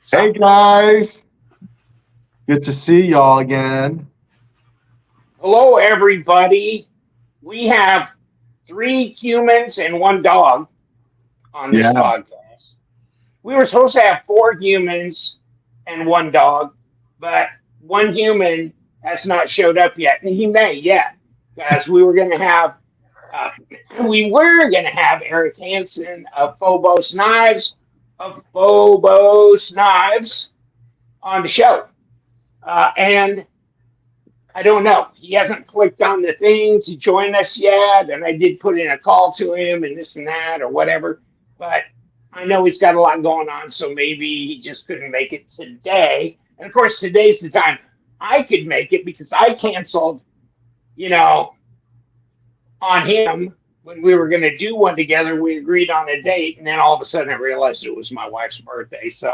Hey guys, good to see y'all again. Hello, everybody. We have three humans and one dog on this Yeah, podcast. We were supposed to have four humans and one dog, but one human has not showed up yet, and he may yet, because uh, we were going to have Eric Hansen of Phobos Knives on the show, and I don't know. He hasn't clicked on the thing to join us yet, and I did put in a call to him and this and that or whatever. But I know he's got a lot going on, so maybe he just couldn't make it today. And of course, today's the time I could make it because I canceled, you know, on him when we were going to do one together. We agreed on a date, and then all of a sudden I realized it was my wife's birthday. So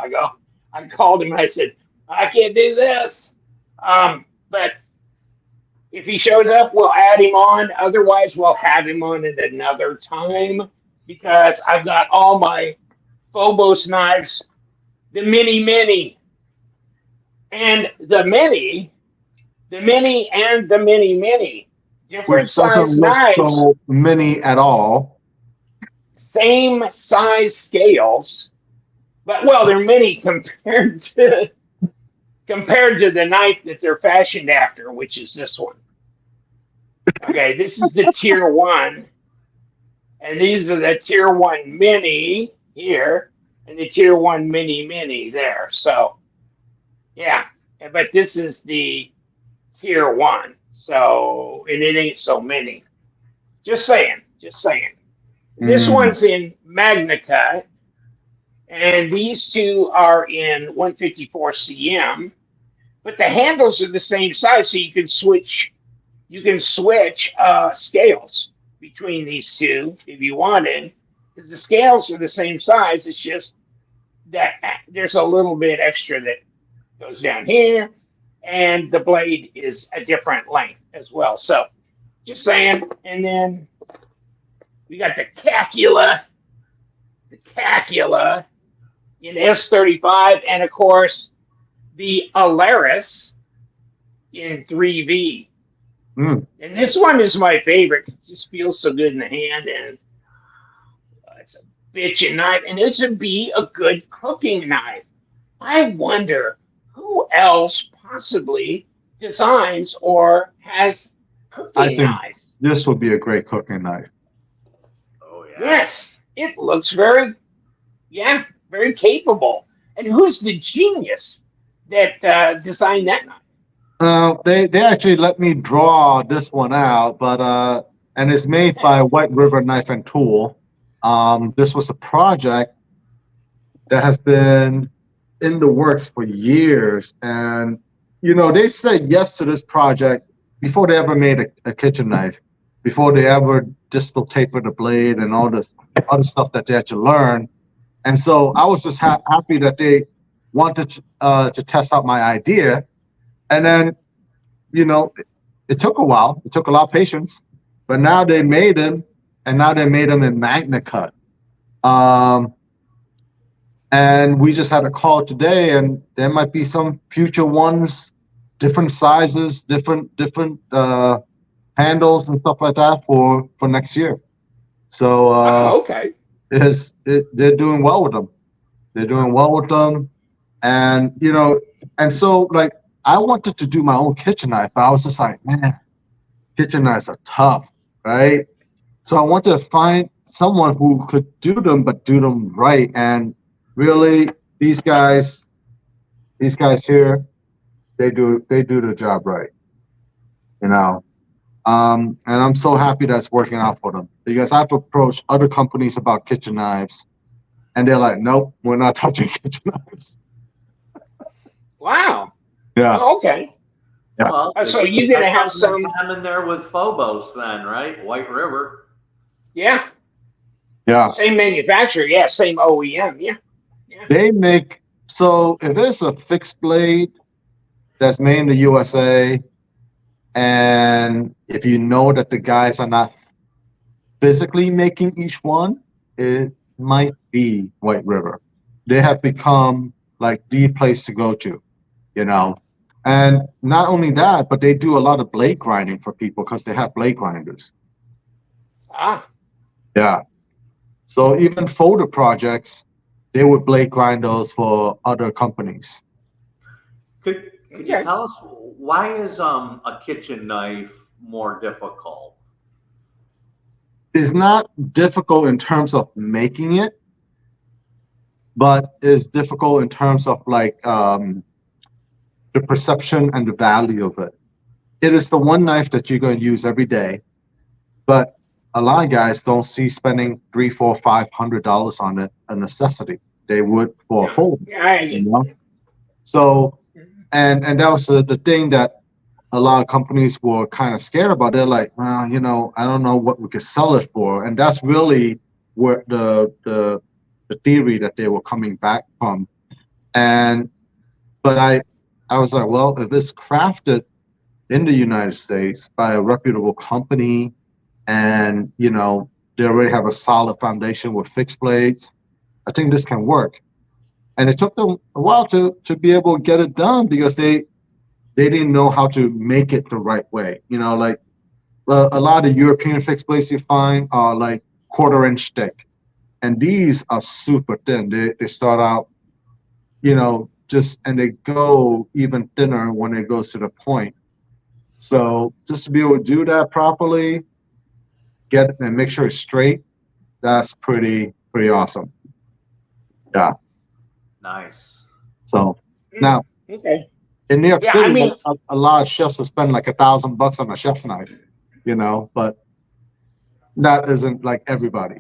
I called him and I said, I can't do this. But if he shows up, we'll add him on. Otherwise, we'll have him on at another time because I've got all my Phobos knives, the mini, and the mini, and the mini. Different which size doesn't look knives, so mini at all. same size scales, but well, they're mini compared to the knife that they're fashioned after, which is this one. Okay, this is the tier one. And these are the tier one mini here and the tier one mini there. So yeah, but this is the tier one. So, and it ain't so many. Just saying, just saying. This Mm, one's in Magna Cut, and these two are in 154 cm, but the handles are the same size, so you can switch scales between these two if you wanted, because the scales are the same size. It's just that there's a little bit extra that goes down here, and the blade is a different length as well. So just saying. And then we got the Cacula in S35, and of course the Alaris in 3V. mm. And this one is my favorite. It just feels so good in the hand, and it's a bitchin' knife, and this would be a good cooking knife. I wonder who else possibly designs or has I cooking think knives. this would be a great cooking knife. Oh yeah. Yes, it looks very capable. And who's the genius that designed that knife? They actually let me draw this one out, but and it's made by White River Knife and Tool. This was a project that has been in the works for years, and they said yes to this project before they ever made a kitchen knife, before they ever distal tapered the blade and all this other stuff that they had to learn. And so I was just happy that they wanted to test out my idea. And then, you know, it took a while. It took a lot of patience, but now they made them, and now they made them in Magna Cut. Um, and we just had a call today, and there might be some future ones, different sizes, different handles and stuff like that for next year. So Oh, okay. they're doing well with them. They're doing well with them, and and so like I wanted to do my own kitchen knife, but I was just like, man, kitchen knives are tough, right? So I wanted to find someone who could do them, but do them right. And really, these guys here, they do the job right, you know. And I'm so happy that's working out for them because I've approached other companies about kitchen knives, and they're like, nope, we're not touching kitchen knives. Wow. Yeah, Oh, okay. yeah, Well, So they you're gonna got have something in some, common there with Phobos, then, right? White River. yeah, yeah. same manufacturer, yeah, same OEM, yeah, yeah. They make so if it's a fixed blade that's made in the USA, and if you know that the guys are not physically making each one, it might be White River. They have become like the place to go to, you know. And not only that, but they do a lot of blade grinding for people because they have blade grinders. Ah, Yeah. So even folder projects, they would blade grind those for other companies. Could you okay. tell us why is a kitchen knife more difficult? It's not difficult in terms of making it, but it's difficult in terms of like the perception and the value of it. It is the one knife that you're going to use every day, but a lot of guys don't see spending $300, $400, $500 on it a necessity. They would for a Yeah, folder, yeah, I you get know. it. So and that was the thing that a lot of companies were kind of scared about. They're like, well, you know, I don't know what we could sell it for, and that's really where the theory that they were coming back from. And but I was like, well, if it's crafted in the United States by a reputable company, and you know they already have a solid foundation with fixed blades, I think this can work. And it took them a while to be able to get it done because they didn't know how to make it the right way. You know, like a lot of European fixed blades you find are like 1/4 inch thick, and these are super thin. They start out, you know, just and they go even thinner when it goes to the point. So just to be able to do that properly, get and make sure it's straight, that's pretty awesome. Yeah. Nice. So Mm, now okay. in New York Yeah, I City, mean, a lot of chefs will spend like $1,000 on a chef's knife, you know, but that isn't like everybody,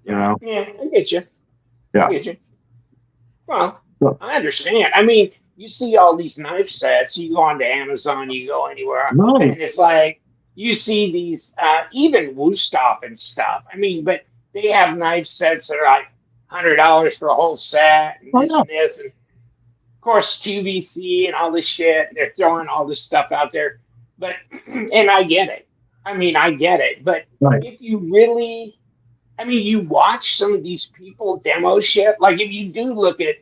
you Yeah. know. yeah, I get you. I Yeah. get you. Well, So, I understand. I mean, you see all these knife sets. You go onto Amazon, you go anywhere, no, and it's like you see these, even Wusthof and stuff. I mean, but they have knife sets that are like $100 for a whole set, and oh this yeah, and this, and of course QVC and all this shit. They're throwing all this stuff out there, but and I get it. I mean, I get it. But right. if you really, I mean, you watch some of these people demo shit. Like if you do look at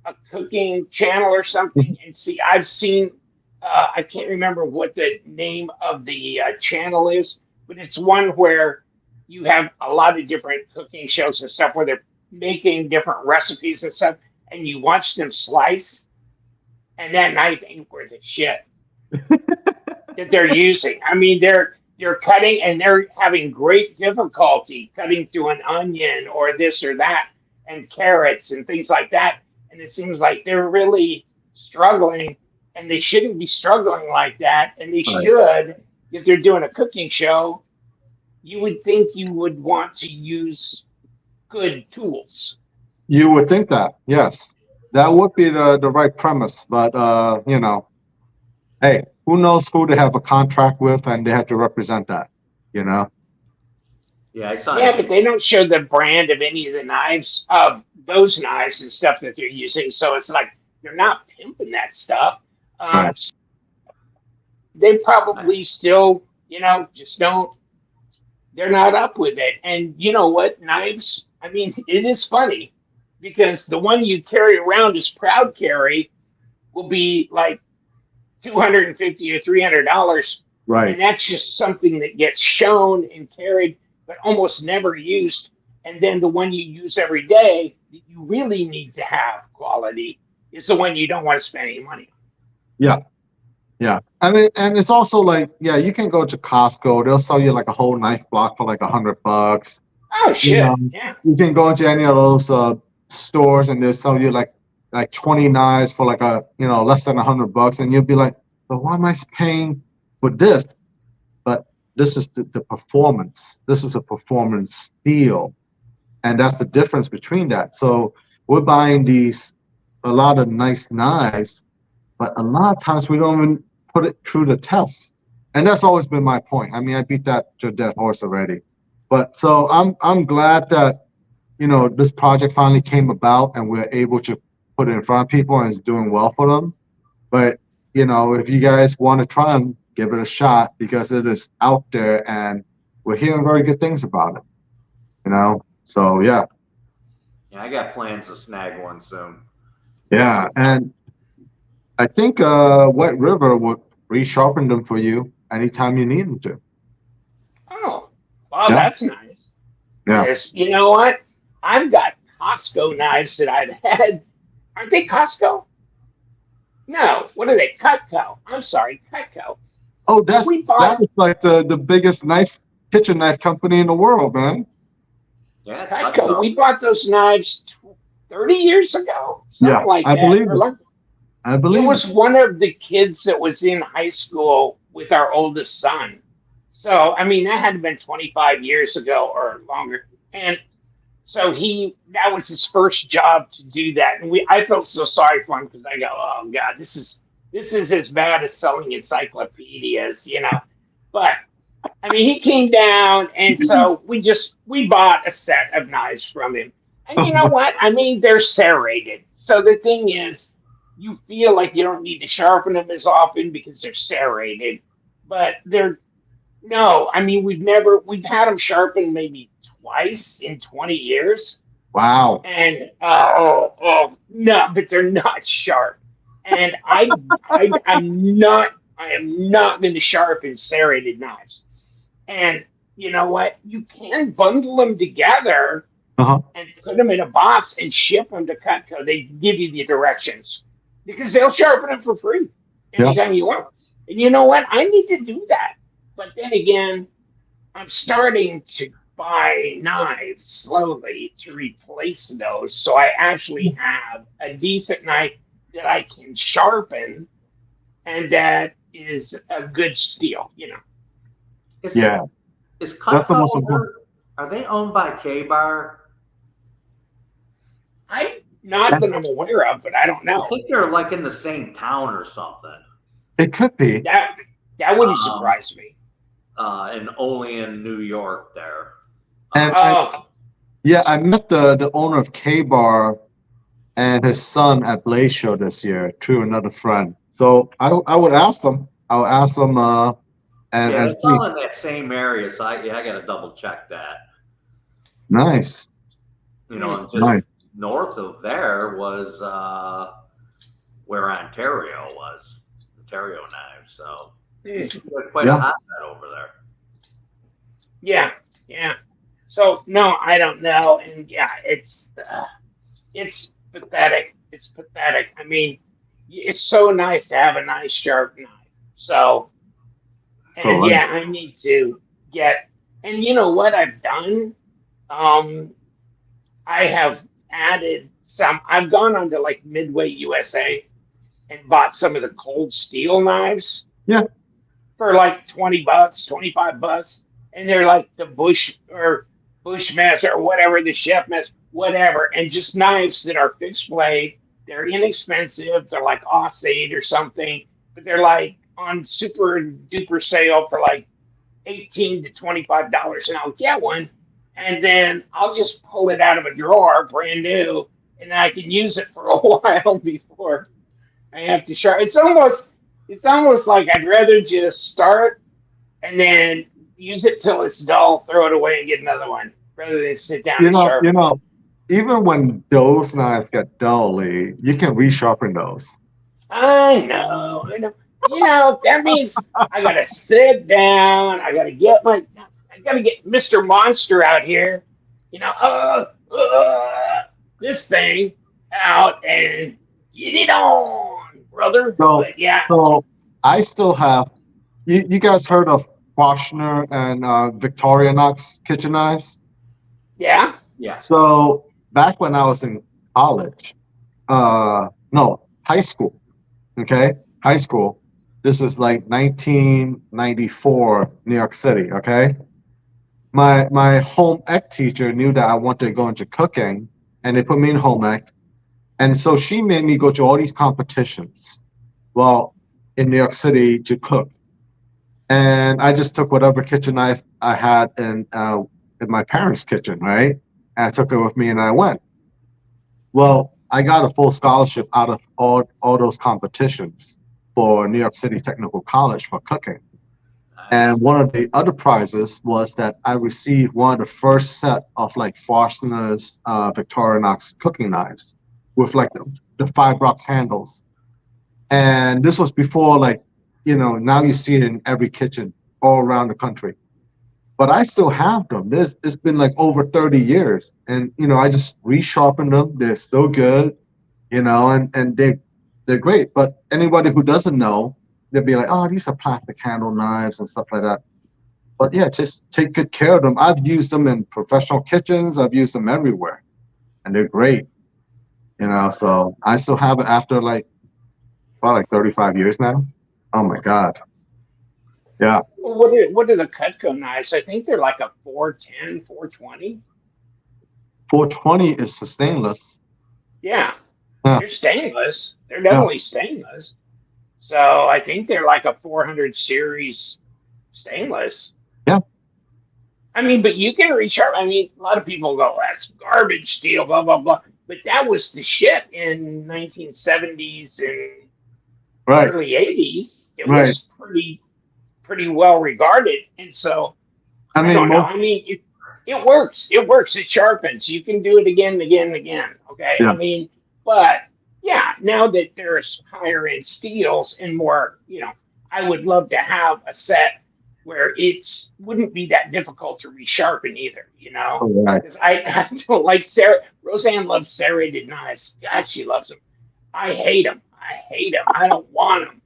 a cooking channel or something and see, I've seen, I can't remember what the name of the channel is, but it's one where you have a lot of different cooking shows and stuff where they're making different recipes and stuff, and you watch them slice, and that knife ain't worth a shit that they're using. I mean, they're cutting and they're having great difficulty cutting through an onion or this or that and carrots and things like that. And it seems like they're really struggling, and they shouldn't be struggling like that. And they Right. should, if they're doing a cooking show, you would think you would want to use good tools. You would think that, yes, that would be the right premise, but you know, hey, who knows who they have a contract with and they have to represent that, you know? Yeah, I saw Yeah, it. but they don't show the brand of any of the knives, of those knives and stuff that they're using. So it's like they're not pimping that stuff. Right. They probably still, just don't, they're not up with it. And you know what? Knives, I mean, it is funny because the one you carry around as proud carry will be like 250 or $300. Right. And that's just something that gets shown and carried, but almost never used. And then the one you use every day that you really need to have quality is the one you don't want to spend any money on. Yeah. Yeah. I mean, and it's also like, yeah, you can go to Costco, they'll sell you like a whole knife block for like $100. Oh You know, shit! Yeah, you can go into any of those stores and they'll sell you like 20 knives for like less than $100, and you'll be like, but why am I paying for this? But this is the performance. This is a performance steel, and that's the difference between that. So we're buying a lot of nice knives, but a lot of times we don't even put it through the test. And that's always been my point. I mean, I beat that to a dead horse already. But so I'm glad that this project finally came about and we're able to put it in front of people and it's doing well for them. But if you guys want to try and give it a shot because it is out there and we're hearing very good things about it. So yeah. Yeah, I got plans to snag one soon. Yeah, and I think White River would resharpen them for you anytime you need them to. Oh, wow, Yeah, that's nice. yeah. Because you know what? I've got Costco knives that I've had. Aren't they Costco? No, what are they? Cutco. I'm sorry, Cutco. Oh, And we that bought is like the biggest kitchen knife company in the world, man. Yeah, Cutco. Cutco. We bought those knives 30 years ago, Yeah, something like I that. believe Or it. like, I it believe it. was one of the kids that was in high school with our oldest son. So, I mean, that had to been 25 years ago or longer. And so that was his first job to do that. And I felt so sorry for him because I go, oh God, this is as bad as selling encyclopedias, you know. But I mean, he came down, and so we bought a set of knives from him. And you know what? I mean, they're serrated. So the thing is, you feel like you don't need to sharpen them as often because they're serrated. But they're no, I mean, we've had them sharpened maybe twice in 20 years. Wow. And no, but they're not sharp. And I am not going to sharpen serrated knives. And you know what? You can bundle them together Uh-huh. and put them in a box and ship them to Cutco. They give you the directions because they'll sharpen them for free Yeah. anytime you want. And you know what? I need to do that. But then again, I'm starting to buy knives slowly to replace those. So I actually have a decent knife that I can sharpen and that is a good steel. Is Yeah. is That's the most Cutco important. are they owned by K-Bar? Not that I'm aware of, but I don't I know. think they're like in the same town or something. It could be. That wouldn't Um, surprise me. and only in New York there. And Oh, yeah, I met the owner of K Bar and his son at Blaze Show this year through another friend. So I would ask them. I'll ask them Yeah, and it's see. all in that same area, so I got to double check that. Nice. You know, and just Nice. north of there was where Ontario knives. So it's quite a Yeah. hotbed over there. yeah. So no, I don't know, and yeah, it's pathetic. It's pathetic. I mean, it's so nice to have a nice sharp knife. So, and Correct. yeah, I need to get. And you know what I've done? Um, I have added some. I've gone onto like Midway USA and bought some of the cold steel knives Yeah. for like $20, $25, and they're like the Bushmaster or whatever, the Chef Master, whatever, and just knives that are fixed blade. They're inexpensive. They're like Aussage or something, but they're like on super duper sale for like $18 to $25, and I'll get one, and then I'll just pull it out of a drawer, brand new, and I can use it for a while before I have to sharpen. It's almost like I'd rather just start and then use it till it's dull, throw it away, and get another one, rather than sit down You and know, you sharpen. know, even when those knives get dull, Lee, you can resharpen those. I know. That means I gotta sit down. I gotta get Mr. Monster out here. You know, this thing out and get it on, brother. So, But yeah, so I still have. You guys heard of Forstner and Victorinox kitchen knives? yeah, Yeah. So back when I was in college, no, high school. Okay, high school. This is like 1994, New York City. Okay, my home ec teacher knew that I wanted to go into cooking, and they put me in home ec, and so she made me go to all these competitions. Well, in New York City to cook, and I just took whatever kitchen knife I had in my parents' kitchen, right? And I took it with me, and I went. Well, I got a full scholarship out of all those competitions for New York City Technical College for cooking. Nice. And one of the other prizes was that I received one of the first set of like Forstner's Victorinox cooking knives. with like the 5 rocks handles. And this was before, like, now you see it in every kitchen all around the country. But I still have them. It's been like over 30 years. And, I just resharpen them. They're still good, and they're great. But anybody who doesn't know, they'll be like, oh, these are plastic handle knives and stuff like that. But yeah, just take good care of them. I've used them in professional kitchens. I've used them everywhere. And they're great, so I still have it after about 35 years now. Oh my God. Yeah. Well, what are the Cutco knives? I think they're like a 410, 420. 420 is the stainless. Yeah, Huh. they're stainless. They're definitely stainless. So I think they're like a 400 series stainless. Yeah. I mean, but you can resharpen. I mean, a lot of people go, that's garbage steel, blah, blah, blah. But that was the shit in 1970s and early 80s. It was pretty well regarded. And so, I don't know. I mean, it works. It works. It sharpens. You can do it again and again and again. Okay. Yeah. I mean, but yeah, now that there's higher end steels and more, I would love to have a set where it wouldn't be that difficult to resharpen either, Because I don't like Roseanne loves serrated knives. God, she loves them. I hate them. I don't want them.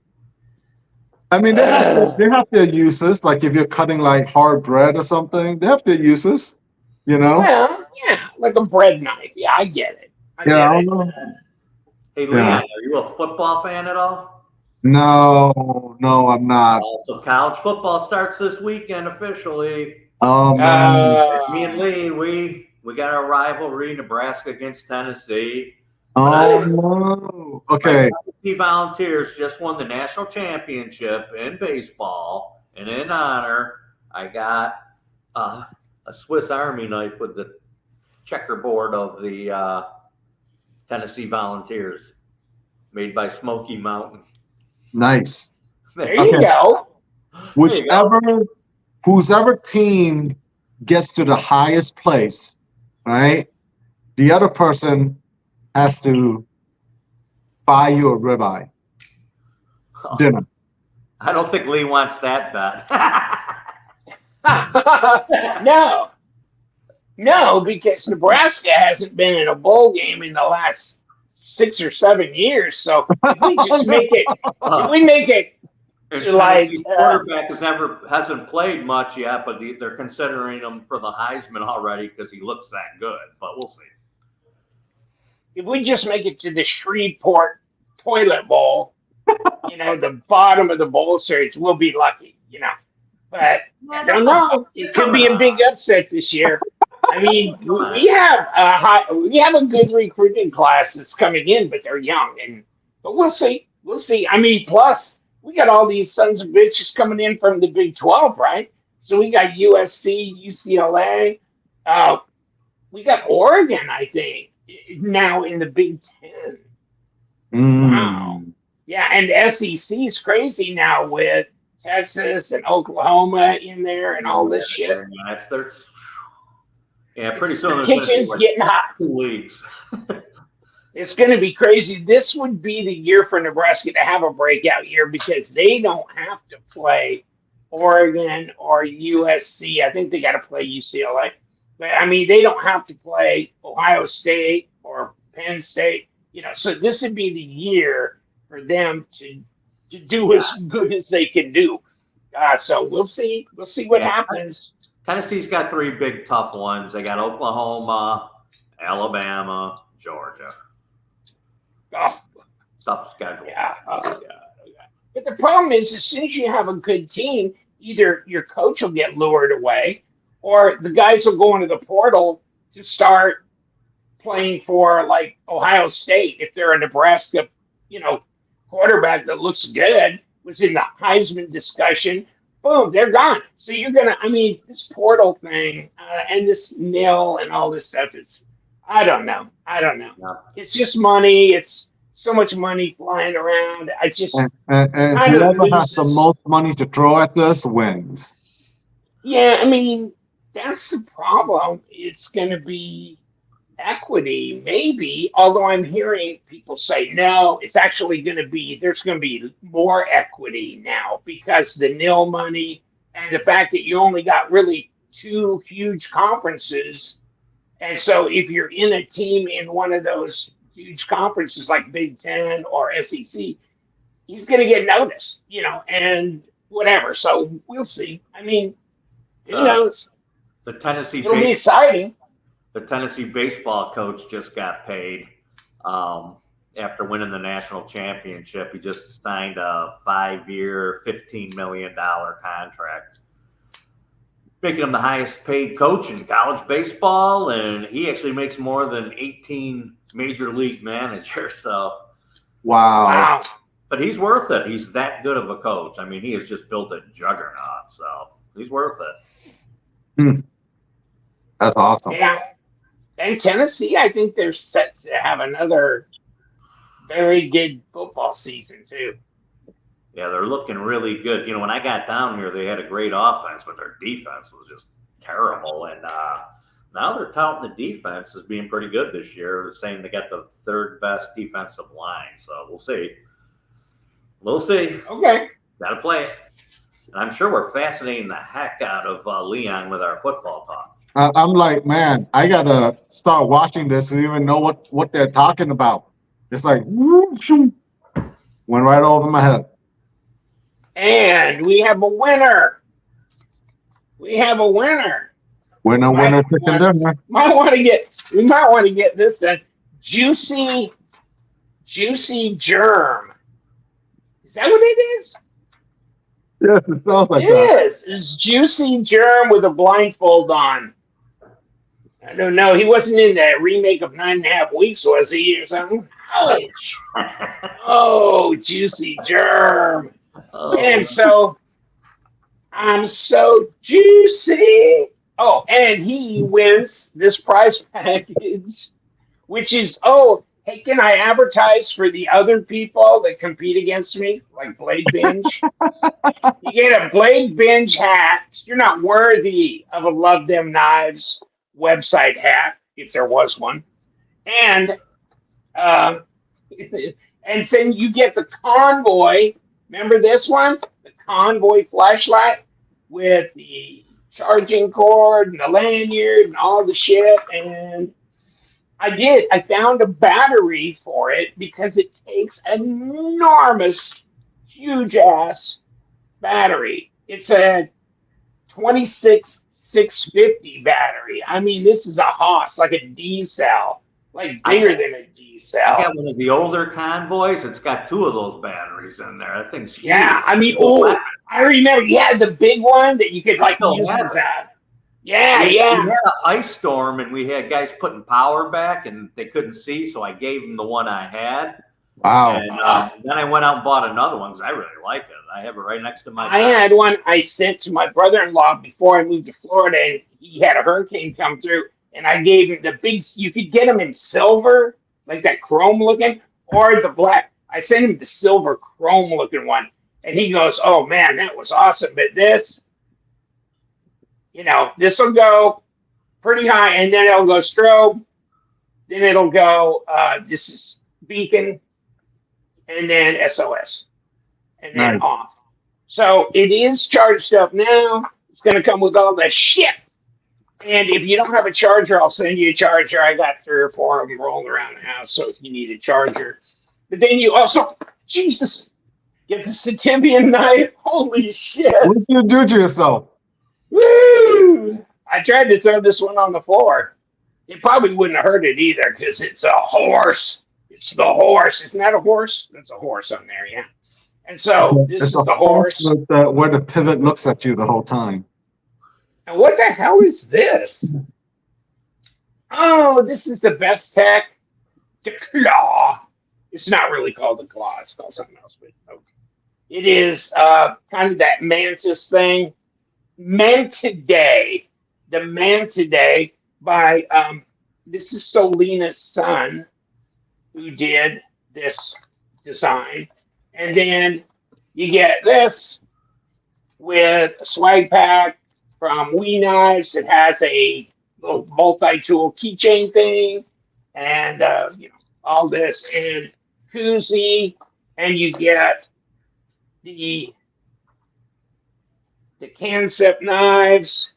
I mean, they have their uses. Like if you're cutting like hard bread or something, they have their uses, Well, yeah, like a bread knife. Yeah, I get it. I get it. Hey, Leon, are you a football fan at all? No, I'm not. So college football starts this weekend officially. Oh man. Me and Lee, we got our rivalry, Nebraska against Tennessee. Oh no. Okay. The Volunteers just won the national championship in baseball, and in honor, I got a Swiss Army knife with the checkerboard of the Tennessee Volunteers, made by Smoky Mountain. Nice. There you go. Whoever team gets to the highest place, right? The other person has to buy you a ribeye dinner. I don't think Lee wants that bet. No, because Nebraska hasn't been in a bowl game in the last 6 or 7 years. So if we just make it, to like quarterback hasn't played much yet, but they're considering him for the Heisman already because he looks that good. But we'll see. If we just make it to the Shreveport toilet bowl, the bottom of the bowl series, we'll be lucky, But I don't know. It could be a big upset this year. I mean, we have a good recruiting class that's coming in, but they're young, but we'll see. We'll see. I mean, plus we got all these sons of bitches coming in from the Big 12, right? So we got USC, UCLA, we got Oregon, I think, now in the Big 10. Wow. Yeah, and SEC is crazy now with Texas and Oklahoma in there and all this shit. Pretty soon the kitchen's getting hot. 2 weeks. It's going to be crazy. This would be the year for Nebraska to have a breakout year because they don't have to play Oregon or USC. I think they got to play UCLA. But, I mean, they don't have to play Ohio State or Penn State. So this would be the year for them to do as good as they can do. So we'll see. We'll see what happens. Tennessee's got 3 big tough ones. They got Oklahoma, Alabama, Georgia. Oh. Tough schedule. Yeah. Oh, God. But the problem is, as soon as you have a good team, either your coach will get lured away, or the guys will go into the portal to start playing for like Ohio State. If they're a Nebraska, quarterback that looks good, was in the Heisman discussion, boom, they're gone. So you're this portal thing and this nil and all this stuff is, I don't know. Yeah. It's just money. It's so much money flying around. I just and whoever has the most money to throw at this wins. Yeah, I mean, that's the problem. It's going to be equity, maybe, although I'm hearing people say no, it's actually going to be, there's going to be more equity now because the nil money and the fact that you only got really 2 huge conferences. And so if you're in a team in one of those huge conferences like Big Ten or SEC, he's going to get noticed, and whatever. So we'll see. I mean, who knows? The Tennessee It'll be exciting. The Tennessee baseball coach just got paid after winning the national championship. He just signed a 5-year, $15 million contract, making him the highest paid coach in college baseball. And he actually makes more than 18 major league managers. So, Wow. But he's worth it. He's that good of a coach. I mean, he has just built a juggernaut. So he's worth it. That's awesome. Yeah. And Tennessee, I think they're set to have another very good football season, too. Yeah, they're looking really good. When I got down here, they had a great offense, but their defense was just terrible. And now they're touting the defense as being pretty good this year. They're saying they got the 3rd best defensive line. So we'll see. We'll see. Okay. Got to play it. And I'm sure we're fascinating the heck out of Liong with our football talk. I'm like, man, I got to start watching this and even know what they're talking about. It's like, whoop, shoom, went right over my head. And we have a winner. Winner, chicken dinner. We might want to get this done. Juicy germ. Is that what it is? Yes, it sounds like it that. It's juicy germ with a blindfold on. I don't know. He wasn't in that remake of 9.5 Weeks, was he, or something? Ouch. Oh, juicy germ. Oh. And so I'm so juicy. Oh, and he wins this prize package, which is, hey, can I advertise for the other people that compete against me, like Blade Binge? You get a Blade Binge hat. You're not worthy of a LUVthemKnives website hat, if there was one. And then you get the Convoy. Remember this one? The Convoy flashlight with the charging cord and the lanyard and all the shit. And I found a battery for it because it takes an enormous, huge ass battery. It's a 26650 battery. I mean, this is a hoss, like a D cell, like bigger than a D cell. I got one of the older Convoys. It's got 2 of those batteries in there. That thing's huge. Yeah, I mean, I remember. Yeah, the big one that you could like use as that. Yeah. We had an ice storm, and we had guys putting power back, and they couldn't see, so I gave them the one I had. Wow. And then I went out and bought another one because I really like it. I have it right next to my I had one I sent to my brother-in-law before I moved to Florida, and he had a hurricane come through, and I gave him the big, you could get them in silver, like that chrome looking, or the black. I sent him the silver chrome looking one, and he goes, oh man, that was awesome. But this, this will go pretty high, and then it'll go strobe, then it'll go, this is beacon, and then SOS, and then off. So it is charged up now. It's going to come with all the shit. And if you don't have a charger, I'll send you a charger. I got 3 or 4 of them rolling around the house, so if you need a charger. But then you also, Jesus, get the Sativian knife. Holy shit. What did you do to yourself? Woo! I tried to throw this one on the floor. It probably wouldn't have hurt it either because it's a horse. It's the horse. Isn't that a horse? That's a horse on there, yeah. And so this is the horse. With, where the pivot looks at you the whole time. And what the hell is this? Oh, this is the best tech. The claw. It's not really called the claw. It's called something else. But okay. It is kind of that mantis thing. Mantidae. The Mantidae by, this is Solina's son who did this design. And then you get this with a swag pack from WE Knives. It has a little multi-tool keychain thing, and all this, and koozie, and you get the concept knives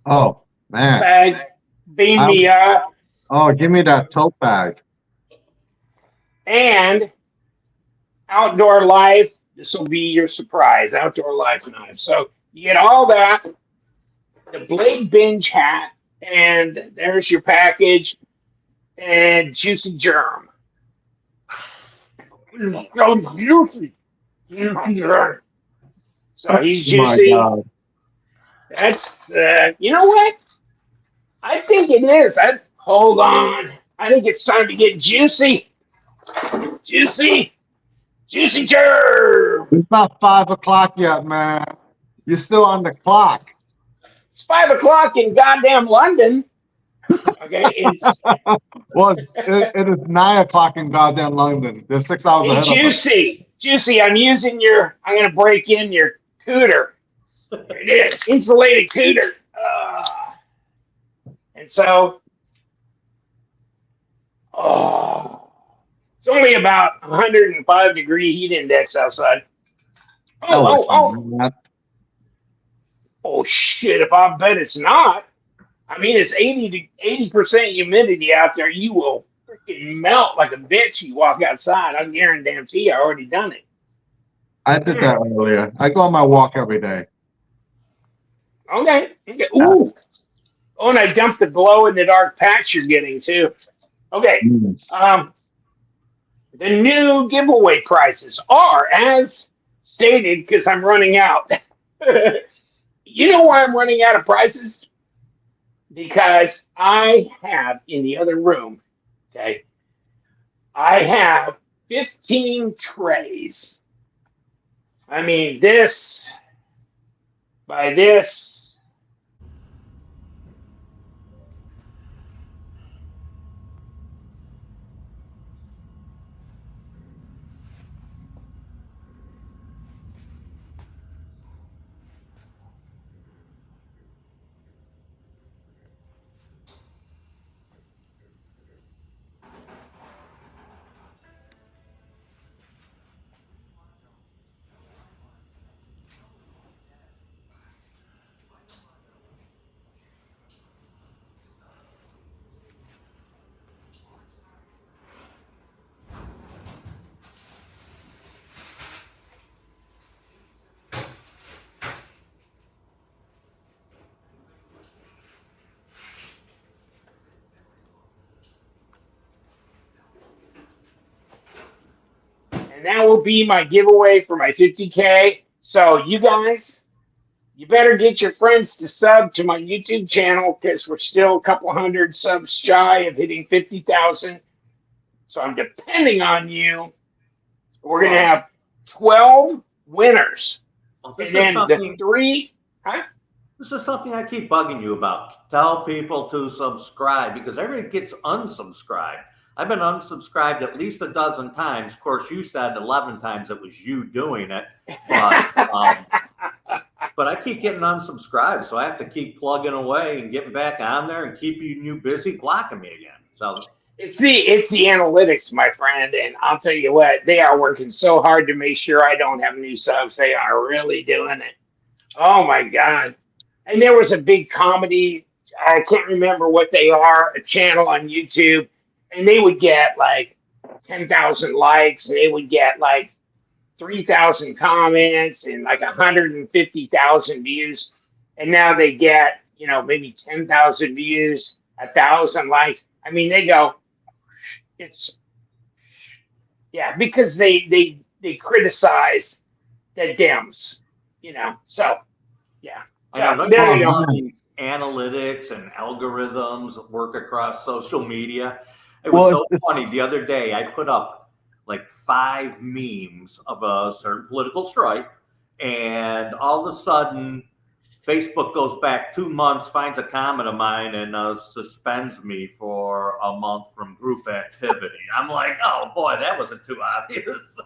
Oh man. bag. Beam me up. Oh, give me that tote bag. And Outdoor Life. This will be your surprise. Outdoor Life knives. So you get all that. The Blade Binge hat, and there's your package, and Juicy Germ. So juicy. So he's Oh my juicy. God. That's you know what? I think it is. Hold on. I think it's time to get juicy. Juicy. Juicy Germ. It's not 5 o'clock yet, man. You're still on the clock. It's 5 o'clock in goddamn London. Okay, it's Well, it is 9 o'clock in goddamn London. They're 6 hours hey, ahead of us. Juicy. I'm gonna break in your cooter. It is insulated cooter. And so, it's only about 105-degree heat index outside. Oh shit! If I bet it's not. I mean, it's 80% humidity out there. You will freaking melt like a bitch. You walk outside. I guarantee you, I already done it. I did that earlier. I go on my walk every day. Okay. Ooh. Oh, and I dumped the glow in the dark patch you're getting too. Okay. Yes. The new giveaway prices are as stated because I'm running out. You know why I'm running out of prices? Because I have in the other room, okay, I have 15 trays. I mean, this by this. And that will be my giveaway for my 50K. So you guys, you better get your friends to sub to my YouTube channel because we're still a couple hundred subs shy of hitting 50,000. So I'm depending on you. We're going to have 12 winners. Well, And then the three, this is something I keep bugging you about. Tell people to subscribe because everybody gets unsubscribed. I've been unsubscribed at least a dozen times. Of course, you said 11 times it was you doing it. But I keep getting unsubscribed, so I have to keep plugging away and getting back on there and keeping you busy blocking me again. So it's the analytics, my friend, and I'll tell you what, they are working so hard to make sure I don't have new subs. They are really doing it. Oh my God. And there was a big comedy, I can't remember what they are, a channel on YouTube, and they would get like 10,000 likes, and they would get like 3,000 comments and like 150,000 views. And now they get, maybe 10,000 views, 1,000 likes. I mean, they go, because they criticize the Dems, so yeah. I know There you go. Analytics and algorithms work across social media. It was so funny. The other day, I put up like 5 memes of a certain political stripe, and all of a sudden, Facebook goes back 2 months, finds a comment of mine, and suspends me for a month from group activity. I'm like, oh boy, that wasn't too obvious.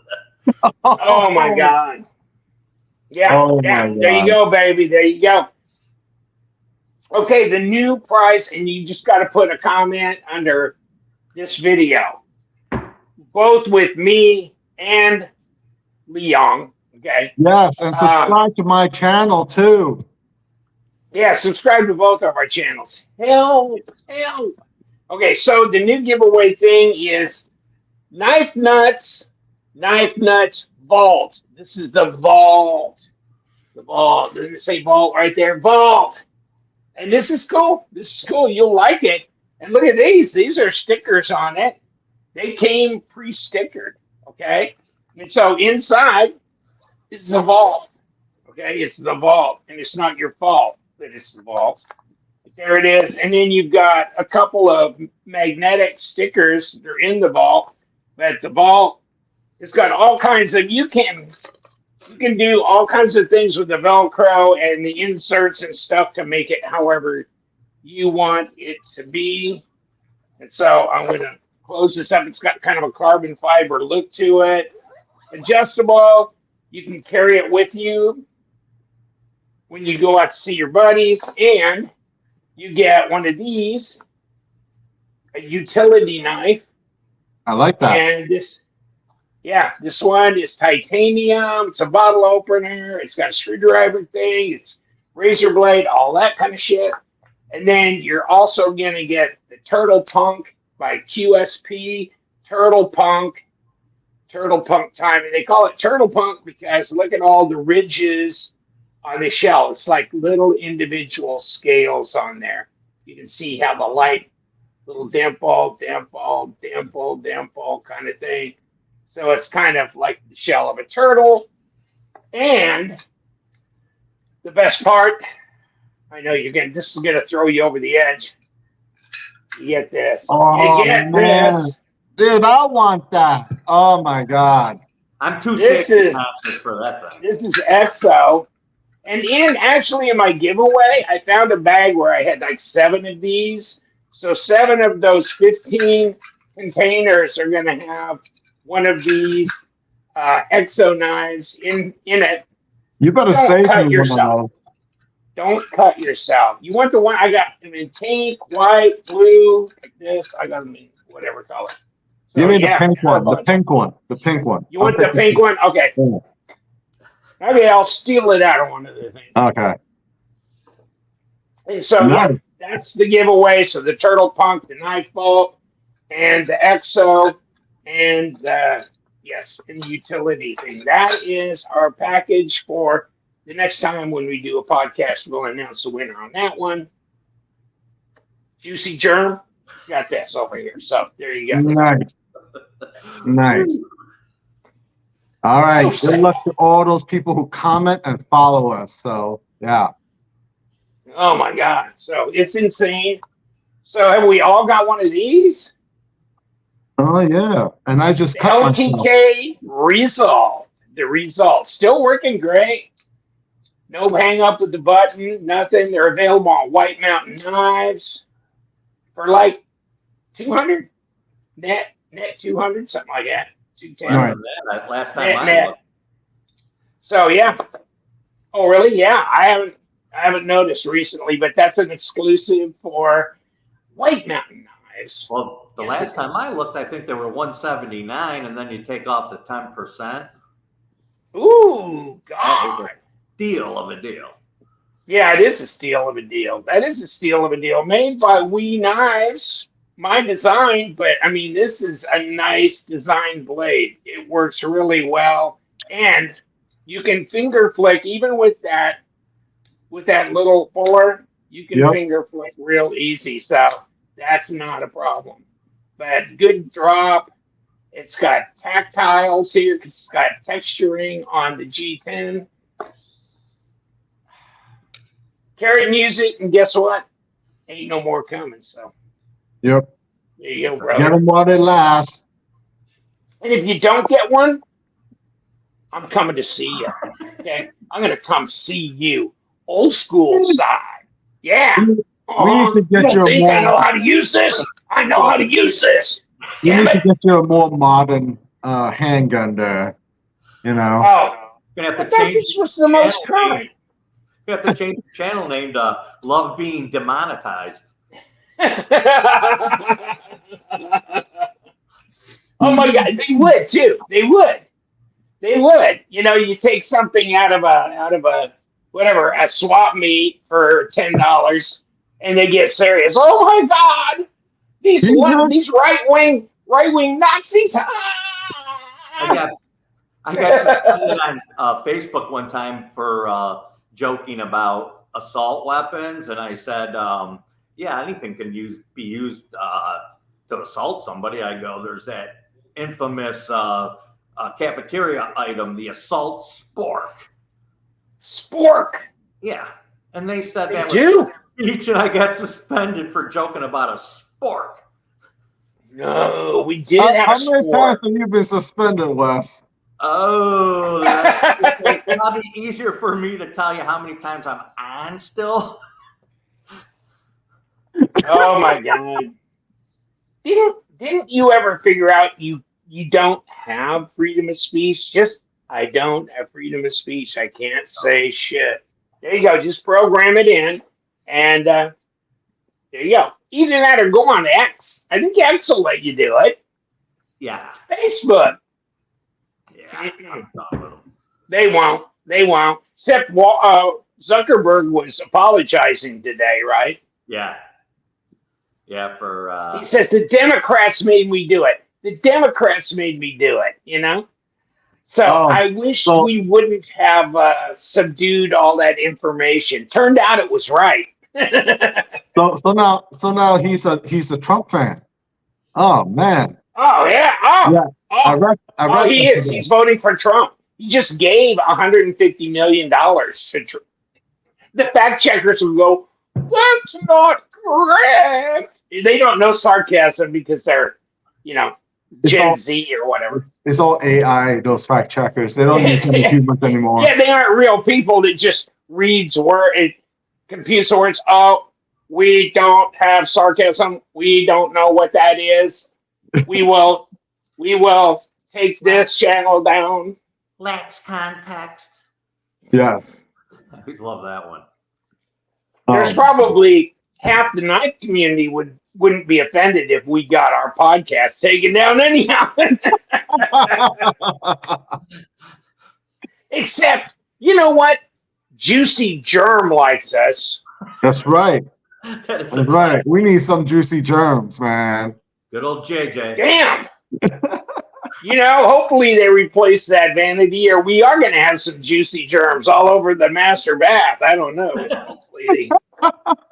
Oh my God. Yeah, Oh my there you God. go, baby. There you go. Okay, the new price, and you just got to put a comment under this video, both with me and Liong. Okay. Yes, and subscribe to my channel too. Yeah, subscribe to both of our channels. Help. Okay, so the new giveaway thing is Knife Nuts Vault. This is the vault. The vault. Doesn't it say vault right there? Vault. And this is cool. This is cool. You'll like it. And look at these. These are stickers on it. They came pre-stickered. Okay. And so inside is the vault. Okay. It's the vault. And it's not your fault that it's the vault. But there it is. And then you've got a couple of magnetic stickers. They're in the vault. But the vault has got all kinds of, you can do all kinds of things with the Velcro and the inserts and stuff to make it however you want it to be. And so I'm going to close this up. It's got kind of a carbon fiber look to it. Adjustable. You can carry it with you when you go out to see your buddies. And you get one of these, a utility knife. I like that. And this one is titanium. It's a bottle opener. It's got a screwdriver thing. It's razor blade, all that kind of shit. And then you're also going to get the Turtle Punk by QSP. Turtle Punk time. And they call it Turtle Punk because look at all the ridges on the shell. It's like little individual scales on there. You can see how the light, little dimple kind of thing. So it's kind of like the shell of a turtle. And the best part, I know this is going to throw you over the edge. You get this. Oh, you get man. this. Dude, I want that. Oh my God. I'm too This sick is for that thing. This is EXO. And actually in my giveaway, I found a bag where I had like 7 of these. So 7 of those 15 containers are going to have one of these EXO knives in it. You better Don't save cut me yourself. one of those. Don't cut yourself. You want the one I got them in pink, white, blue, like this. I got them in whatever color. So, Give me the pink one. The pink one. The pink one. You want the pink one? Okay. Yeah. Okay, I'll steal it out of one of the things. Okay. And so yeah, that's the giveaway. So the Turtle Punk, the Knife Bolt, and the EXO, and the utility thing. That is our package for the next time when we do a podcast. We'll announce the winner on that one. Juicy Germ, he's got this over here. So there you go. Nice. All right. Good luck to all those people who comment and follow us. So yeah. Oh my God. So it's insane. So have we all got one of these? Oh yeah. And I just cut myself. LTK Resolve. The Resolve still working great. No hang up with the button, nothing. They're available on White Mountain Knives for like 200 net 200, something like that. 210. Right. Last time I net. looked. So yeah. Oh really? Yeah. I haven't noticed recently, but that's an exclusive for White Mountain Knives. Well, the last time I looked, I think they were $179, and then you take off the 10%. Ooh, That God. is a steal of a deal. Yeah, it is a steal of a deal. That is a steal of a deal. Made by WE Knives, my design, but I mean, this is a nice design blade. It works really well, and you can finger flick even with that little puller. You can finger flick real easy, so that's not a problem. But good drop. It's got tactiles here. It's got texturing on the G10. Carry music, and guess what? Ain't no more coming. So, Yep. there you go, Get brother. them while they last. And if you don't get one, I'm coming to see you. Okay, I'm gonna come see you, old school side. Yeah. We need to You get you don't a think I know more. how to use this? I know how to use this. We Damn need to it. get you a more modern handgun there. You know. Oh, You're gonna I have to thought change. this was the most current. You have to change the channel name to Love Being Demonetized. Oh my God, they would too. They would. They would. You know, you take something out of a whatever, a swap meet for $10 and they get serious. Oh my God, these these right wing Nazis. I got I got suspended on Facebook one time for joking about assault weapons, and I said, "Yeah, anything can be used to assault somebody." I go, "There's that infamous cafeteria item, the assault spork." Spork. Yeah, and they said They that do. was speech, and I got suspended for joking about a spork. No, we did How, have how a many times sport. have you been suspended, Wes? Oh, it's probably easier for me to tell you how many times I'm on still. Oh my God. Didn't you ever figure out you don't have freedom of speech? Just I don't have freedom of speech. I can't say shit. There you go. Just program it in, and there you go. Either that or go on X. I think X will let you do it. Yeah, Facebook. yeah, I'm done with them. They won't. They won't. Except Zuckerberg was apologizing today, right? Yeah, yeah. For He says the Democrats made me do it. The Democrats made me do it. You know. So Oh, I wish so we wouldn't have subdued all that information. Turned out it was right. so now he's a Trump fan. Oh man, Oh yeah. yeah. I Oh, read I oh, read he that is. today. He's voting for Trump. He just gave $150 million to Trump. The fact checkers will go, that's not correct. They don't know sarcasm because they're, you know, It's Gen all Z or whatever. it's all AI. Those fact checkers. They don't use any Yeah, humans anymore. they aren't real people that just reads word, it computes the words. Oh, we don't have sarcasm. We don't know what that is. We will, we will take this channel down. lacks context. Yes. I always love that one. There's Um, probably half the knife community wouldn't be offended if we got our podcast taken down anyhow. Except, you know what? Juicy Germ likes us. That's right. That is That's a right. We need some juicy germs, man. good old JJ. Damn. You know, hopefully they replace that vanity, or we are going to have some juicy germs all over the master bath. I don't know.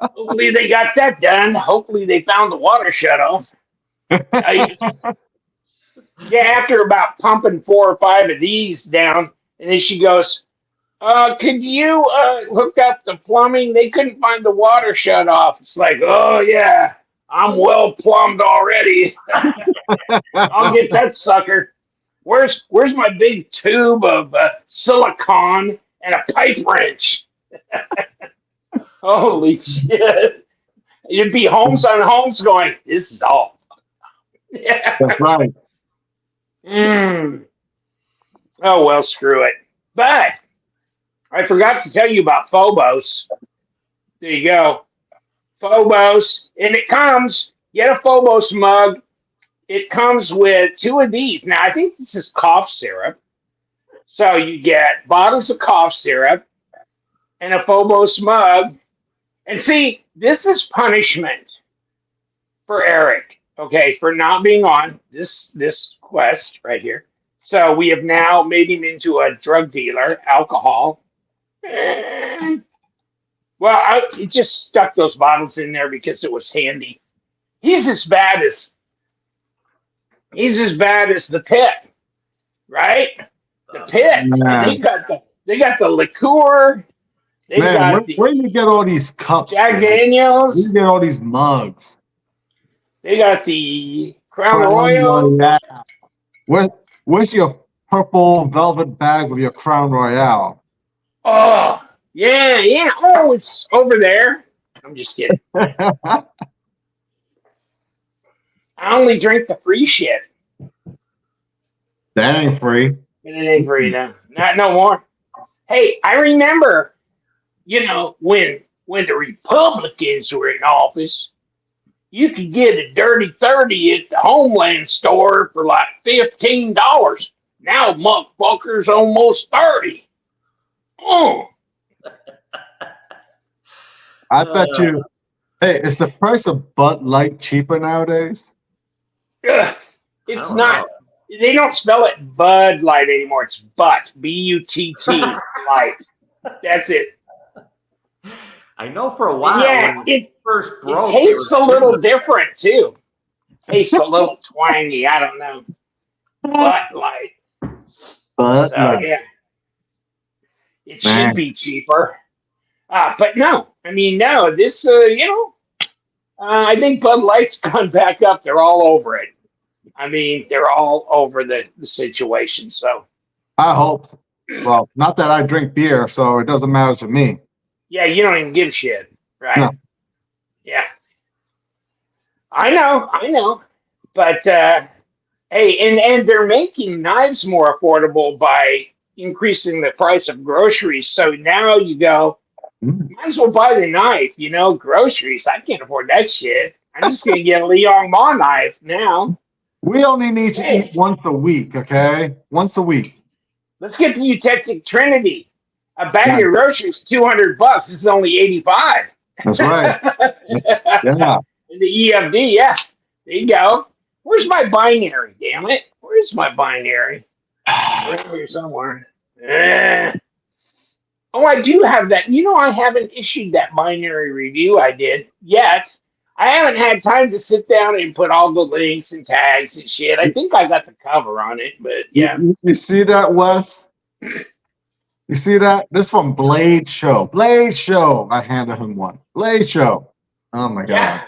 Hopefully they got that done. Hopefully they found the water shut off. Yeah, after about pumping 4 or 5 of these down, and then she goes, could you hook up the plumbing? They couldn't find the water shut off. It's like, oh yeah, I'm well plumbed already. I'll get that sucker. Where's my big tube of silicone and a pipe wrench? Holy shit. It'd be Holmes on Holmes going, this is all. Yeah. That's right. Oh, well, screw it. But I forgot to tell you about Phobos. There you go. Phobos. And it comes, get a Phobos mug. It comes with 2 of these. Now, I think this is cough syrup. So you get bottles of cough syrup and a Phobos mug. And see, this is punishment for Eric, okay, for not being on this quest right here. So we have now made him into a drug dealer, alcohol. Well, I just stuck those bottles in there because it was handy. He's as bad as the Pit, right? The Pit. Man. They got the liqueur. They Man, got the where do you get all these cups? Jack man? Where Daniels. do you get all these mugs? They got the Crown Royal. Royale. Where's your purple velvet bag with your Crown Royale? Oh, yeah. Oh, it's over there. I'm just kidding. I only drink the free shit. That ain't free. And it ain't free now. Not no more. Hey, I remember you know, when the Republicans were in office, you could get a dirty 30 at the Homeland store for like $15. Now motherfuckers almost 30. Oh, I bet you. Hey, is the price of Bud Light cheaper nowadays? ugh. I It's don't not. know. They don't spell it Bud Light anymore. It's Butt. Butt Light. That's it. I know for a And while yeah, when it first it broke, they tastes were a giving little us- different too. Tastes a little twangy. I don't know. Butt Light. Bud So Light, yeah, it man. should be cheaper. But no, I mean no. This you know, I think Bud Light's gone back up. They're all over it. I mean, they're all over the situation. So I hope. So. Well, not that I drink beer, so it doesn't matter to me. yeah, you don't even give a shit, right? No. Yeah, I know. But hey, and they're making knives more affordable by increasing the price of groceries. So now you go, Mm. might as well buy the knife. You know, groceries. I can't afford that shit. I'm just gonna get a Liong Mah knife now. We only need to Hey, eat once a week, okay? Once a week. let's get the Eutectic Trinity. A bag Yeah, of groceries, $200. This is only 85. that's right. Yeah. The EFD, yeah. There you go. Where's my binary? Damn it! Where's my binary? Around here somewhere. Oh, I do have that. You know, I haven't issued that binary review I did yet. I haven't had time to sit down and put all the links and tags and shit. I think I got the cover on it, but yeah. You see that, Wes? You see that? This from Blade Show. Blade Show. I handed him one. Blade Show. Oh my Yeah. God.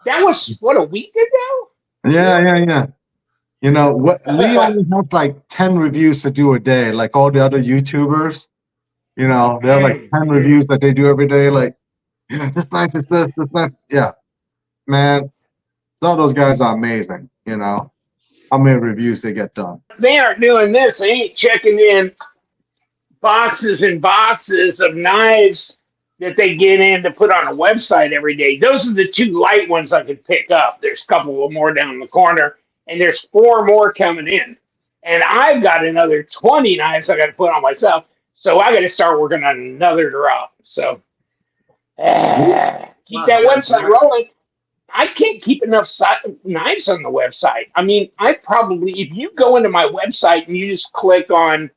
That was, what, a week ago? Yeah. You know what? Lee only has like 10 reviews to do a day, like all the other YouTubers. You know, they have like 10 reviews that they do every day. Like, yeah, this knife is this knife. Yeah, man, some of those guys are amazing. You know, how many reviews they get done. They aren't doing this. They ain't checking in boxes and boxes of knives that they get in to put on a website every day. Those are the two light ones I could pick up. There's a couple of more down the corner, and there's 4 more coming in. And I've got another 20 knives I got to put on myself. So I got to start working on another drop. So keep that website rolling. I can't keep enough knives on the website. I mean, I probably, if you go into my website and you just click on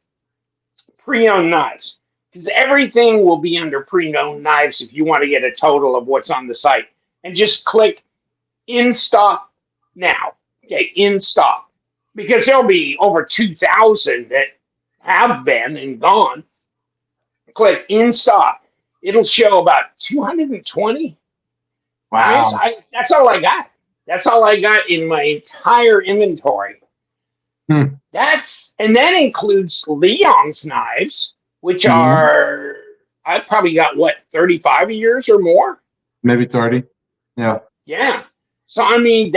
pre-owned knives, because everything will be under pre-owned knives if you want to get a total of what's on the site, and just click in stock now. Okay, in stock, because there'll be over 2,000 that have been and gone. Click in stock. It'll show about 220 knives. Wow. That's all I got. That's all I got in my entire inventory. Hmm. And that includes Liong's knives, which are, I probably got 35 years or more. Maybe 30. Yeah. Yeah. So I mean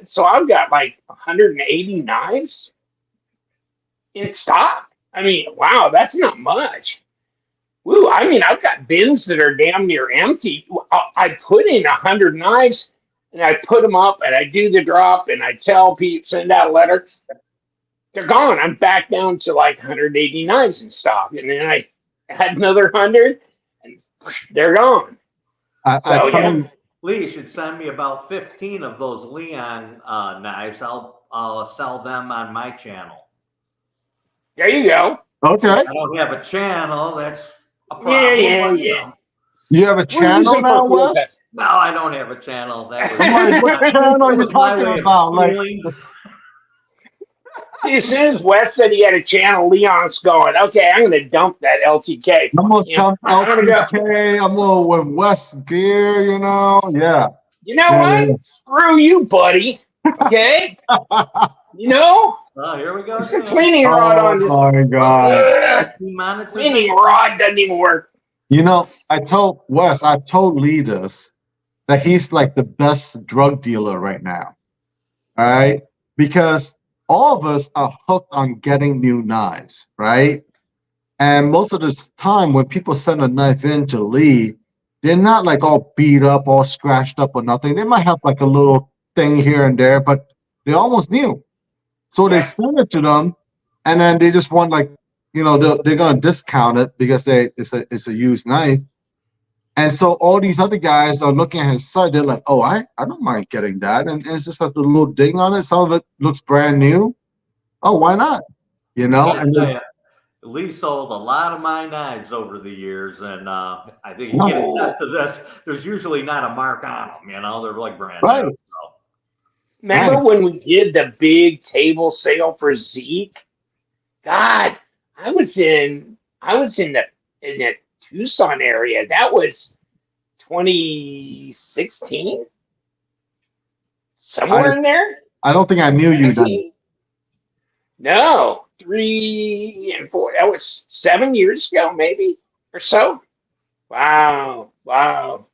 so I've got like 180 knives in stock. I mean, wow, that's not much. Woo, I mean, I've got bins that are damn near empty. I put in 100 knives and I put them up and I do the drop and I tell people, send out a letter. They're gone. I'm back down to like 180 knives in stock. And then I add another 100 and they're gone. Yeah. Lee, you should send me about 15 of those Leon knives. I'll sell them on my channel. There you go. Okay. I don't have a channel. That's a problem. Yeah. You have a channel now, Wes? No, I don't have a channel. That was, I'm like, what channel are you my talking way about? of Like, stealing. See, as soon as Wes said he had a channel, Leon's going, okay, I'm going to dump that LTK. I'm gonna dump LTK. I'm gonna with Wes Gear. You know, yeah. You know what? Screw you, buddy. Okay. You know. Oh, here we go. The cleaning rod on this. Oh my God. Cleaning rod doesn't even work. You know, I told Lee this, that he's like the best drug dealer right now. All right, because all of us are hooked on getting new knives, right? And most of the time, when people send a knife in to Lee, they're not like all beat up, all scratched up or nothing. They might have like a little thing here and there, but they're almost new. So they send it to them, and then they just want like, they're gonna discount it because it's a used knife. And so all these other guys are looking at his site. They're like, "Oh, I don't mind getting that," and it's just like a little ding on it. Some of it looks brand new. Oh, why not? I gotta And tell then, you, Lee sold a lot of my knives over the years, and I think he can attest to this. There's usually not a mark on them. They're like brand right, new. So. Remember right. when we did the big table sale for Zeke? God, I was in the Tucson area. That was 2016, I somewhere in there. I don't think I knew you then. 17? No, 3 and 4. That was 7 years ago, maybe or so. Wow, wow.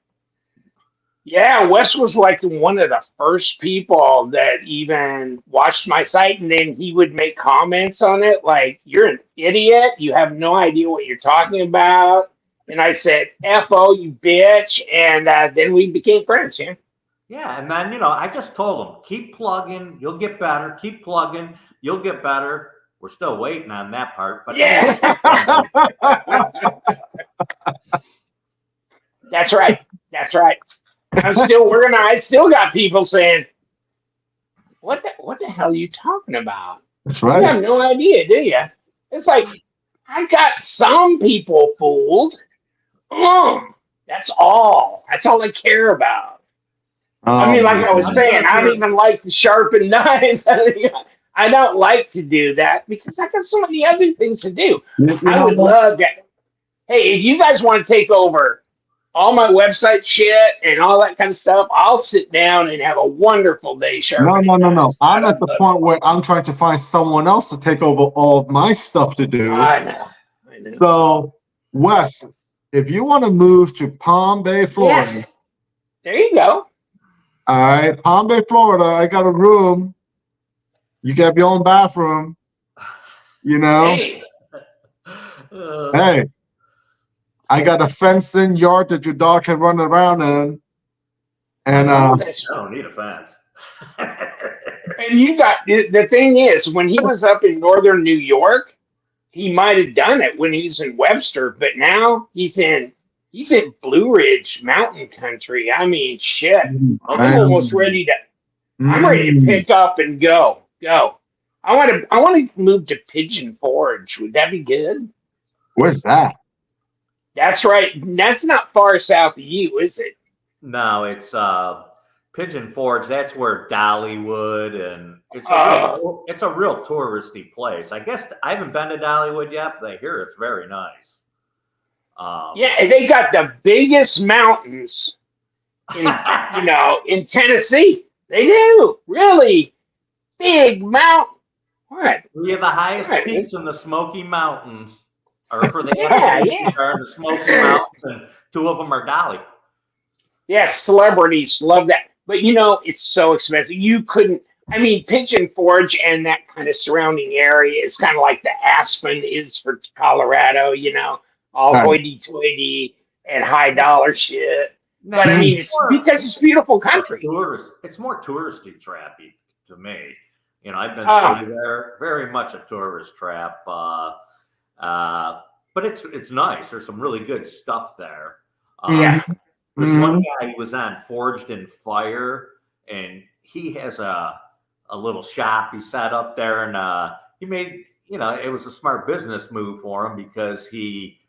Yeah, Wes was like one of the first people that even watched my site, and then he would make comments on it like, "You're an idiot. You have no idea what you're talking about." And I said, "F-O, you bitch." And then we became friends, yeah. Yeah, and then I just told him, keep plugging, you'll get better. Keep plugging, you'll get better. We're still waiting on that part, but anyway. Yeah. That's right. That's right. I'm still working on. I still got people saying, what the hell are you talking about? That's You right. have no idea, do you?" It's like, I got some people fooled. That's all. That's all I care about. I mean, like I was I'm saying, sure if I don't you're even like to sharpen knives. I don't like to do that because I got so many other things to do. You I know would what? love that. Hey, if you guys want to take over all my website shit and all that kind of stuff, I'll sit down and have a wonderful day No, sharpening no, no, no. knives. I'm I at would the love point where I'm trying to find someone else to take over all of my stuff to it. do. I know. I know. So, Wes, if you want to move to Palm Bay, Florida, Yes. There you go. all right, Palm Bay, Florida, I got a room. You can have your own bathroom. Hey. Hey, I got a fenced-in yard that your dog can run around in, and Oh, that's I don't need a fence. And you got the thing is, when he was up in northern New York, he might have done it when he's in Webster, but now he's in Blue Ridge Mountain Country. I mean, shit. I'm almost ready to. I'm ready to pick up and go. Go. I want to move to Pigeon Forge. Would that be good? where's that? That's right. That's not far south of you, is it? No, it's Pigeon Forge. That's where Dollywood, and Oh, it's a real touristy place. I guess I haven't been to Dollywood yet, but I hear it's very nice. yeah. They got the biggest mountains in Tennessee. They do really big mountain. What? We have the highest What? peaks in the Smoky Mountains, or for the Yeah, yeah. Appalachians are in the Smoky Mountains, and two of them are Dolly. Yes, celebrities love that. But it's so expensive. You couldn't. I mean, Pigeon Forge and that kind of surrounding area is kind of like the Aspen is for Colorado. All Right. hoity-toity and high dollar shit. No, But I mean, it's because it's beautiful country. It's more touristy trappy to me. I've been Ah. through there, very much a tourist trap. But it's nice. There's some really good stuff there. Yeah. There's one guy who was on Forged in Fire, and he has a little shop he set up there, and he made, it was a smart business move for him because he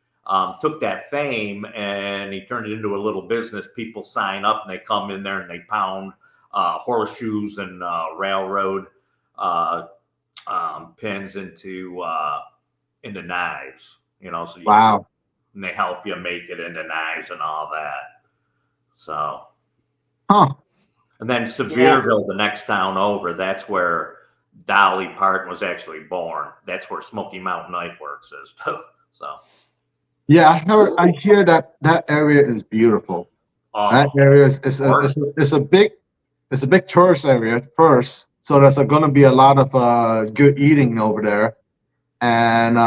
took that fame and he turned it into a little business. People sign up and they come in there and they pound horseshoes and railroad pins into knives, so Wow. and they help you make it into knives and all that. So, and then Sevierville, the next town over, that's where Dolly Parton was actually born. That's where Smoky Mountain Knife Works is too. So, yeah, I hear that area is beautiful. That area is a big tourist area at first, so there's going to be a lot of good eating over there, and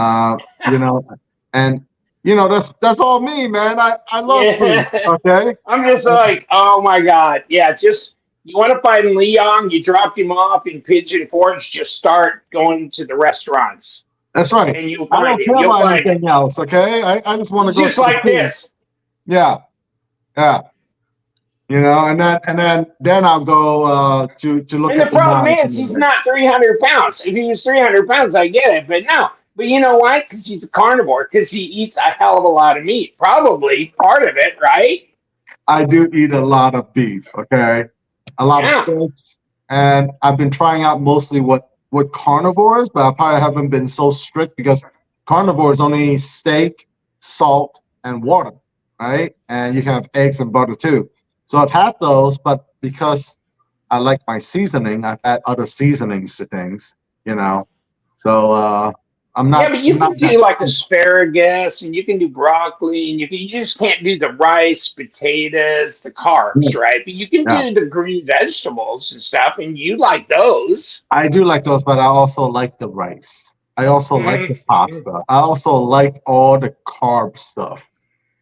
And you know, that's all me, man. I love food. Yeah. Okay. I'm just like, oh my God. Yeah, just you want to find Leon, you dropped him off in Pigeon Forge, just start going to the restaurants That's right. and you'll I find don't him. care You'll about find him. anything else. Okay. I just want to He's go just to the like food. this. Yeah. Yeah. You know, and then I'll go to look And the at the problem knives. is he's not 300 pounds. If he was 300 pounds, I get it. But no. But you know why? Because he's a carnivore, because he eats a hell of a lot of meat. Probably part of it, right? I do eat a lot of beef. Okay. A lot of Yeah. steaks, and I've been trying out mostly what carnivores, but I probably haven't been so strict because carnivores only steak, salt, and water, right? And you can have eggs and butter too. So I've had those, but because I like my seasoning, I've add other seasonings to things, you know. So I'm Yeah, not but you I'm not can that. do like asparagus and you can do broccoli and you just can't do the rice, potatoes, the Yeah, carbs, right? But you can yeah. do the green vegetables and stuff, and you like those. I do like those, but I also like the rice. I also like the Mhm. pasta. I also like all the carb stuff.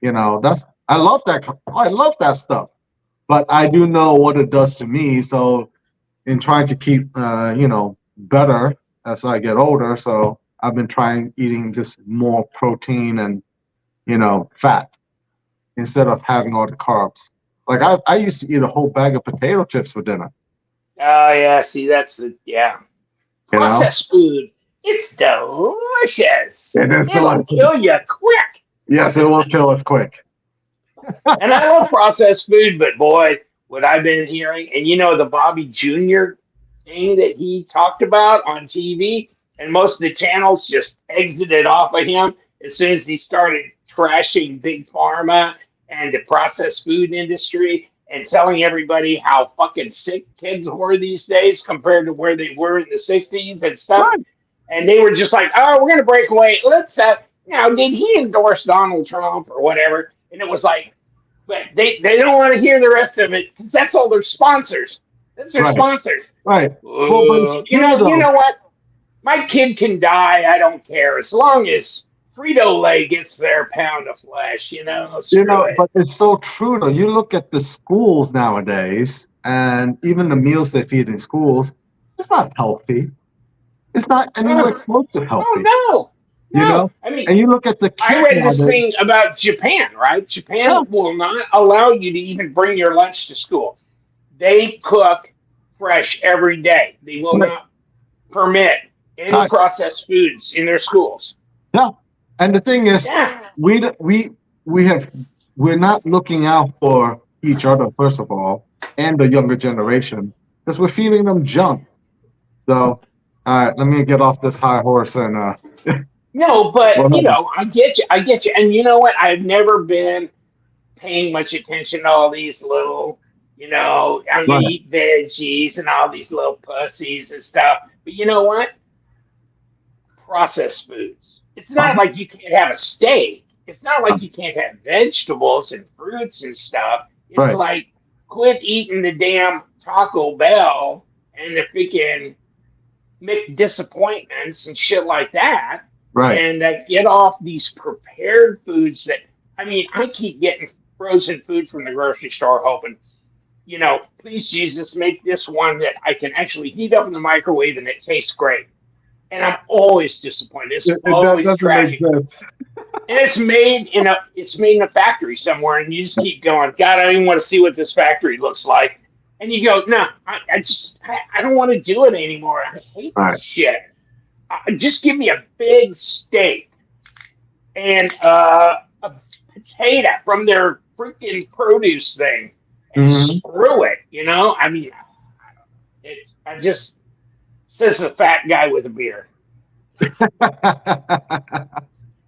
You know, I love that. I love that stuff. But I do know what it does to me. So in trying to keep, better as I get older, so I've been trying eating just more protein and fat instead of having all the carbs. Like I used to eat a whole bag of potato chips for dinner. Oh yeah, see that's the yeah. You know, Processed food. It's delicious. it is It'll delicious. kill you quick. Yes, it will kill us quick. And I love processed food, but boy, what I've been hearing, and you know the Bobby Jr. thing that he talked about on TV, and most of the channels just exited off of him as soon as he started trashing big pharma and the processed food industry and telling everybody how fucking sick kids were these days compared to where they were in the 60s and stuff. Right, And they were just like, oh, we're going to break away. Let's, did he endorse Donald Trump or whatever? And it was like, but they don't want to hear the rest of it because that's all their sponsors. That's their right, sponsors. right. Well, but it's You true know though. what? My kid can die. I don't care as long as Frito Lay gets their pound of flesh. Screw it. But it's so true though. You look at the schools nowadays, and even the meals they feed in schools, it's not healthy. It's not anywhere Oh, close to healthy. no, You no. know, I mean, and you look at the I kids read this nowadays. thing about Japan, right? Yeah, Japan will not allow you to even bring your lunch to school. They cook fresh every day. They will right, not permit any right, processed foods in their schools. yeah. And the thing is, Yeah. we d- we have we're not looking out for each other first of all, and the younger generation because we're feeding them junk. So, all right, let me get off this high horse and No, but well, I get you. I get you. And you know what? I've never been paying much attention to all these little, I'm gonna right, eat veggies and all these little pussies and stuff. But you know what? Processed foods. It's not like you can't have a steak. It's not like you can't have vegetables and fruits and stuff. It's right, like quit eating the damn Taco Bell and the freaking disappointments and shit like that, right. and get off these prepared foods that I mean, I keep getting frozen food from the grocery store, hoping, please Jesus, make this one that I can actually heat up in the microwave and it tastes great. And I'm always disappointed. It's That always doesn't make trashy. sense. And it's made in a factory somewhere, and you just keep going, God, I don't even want to see what this factory looks like. And you go, no, I don't want to do it anymore. I hate this Right. shit. Just give me a big steak and a potato from their freaking produce thing, and Mhm. screw it. I mean, I just says the fat guy with a beard.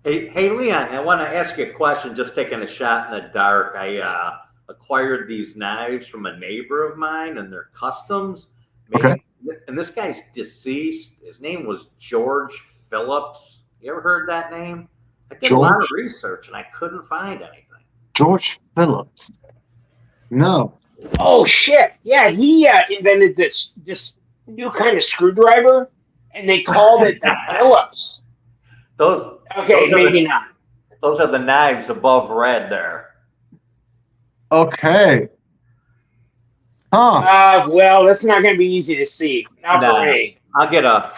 Hey, Leon, I want to ask you a question. Just taking a shot in the dark. I acquired these knives from a neighbor of mine, and they're customs Okay. made. And this guy's deceased. His name was George Phillips. You ever heard that name? I did a lot of research, and I couldn't find anything. George Phillips. No. Oh shit! Yeah, he invented this new kind of screwdriver, and they called it the Phillips. Those Okay, are maybe not. Those are the knives above red there. Okay. Huh. Well, that's not going to be easy to see. Not for Nah, me. I'll get a,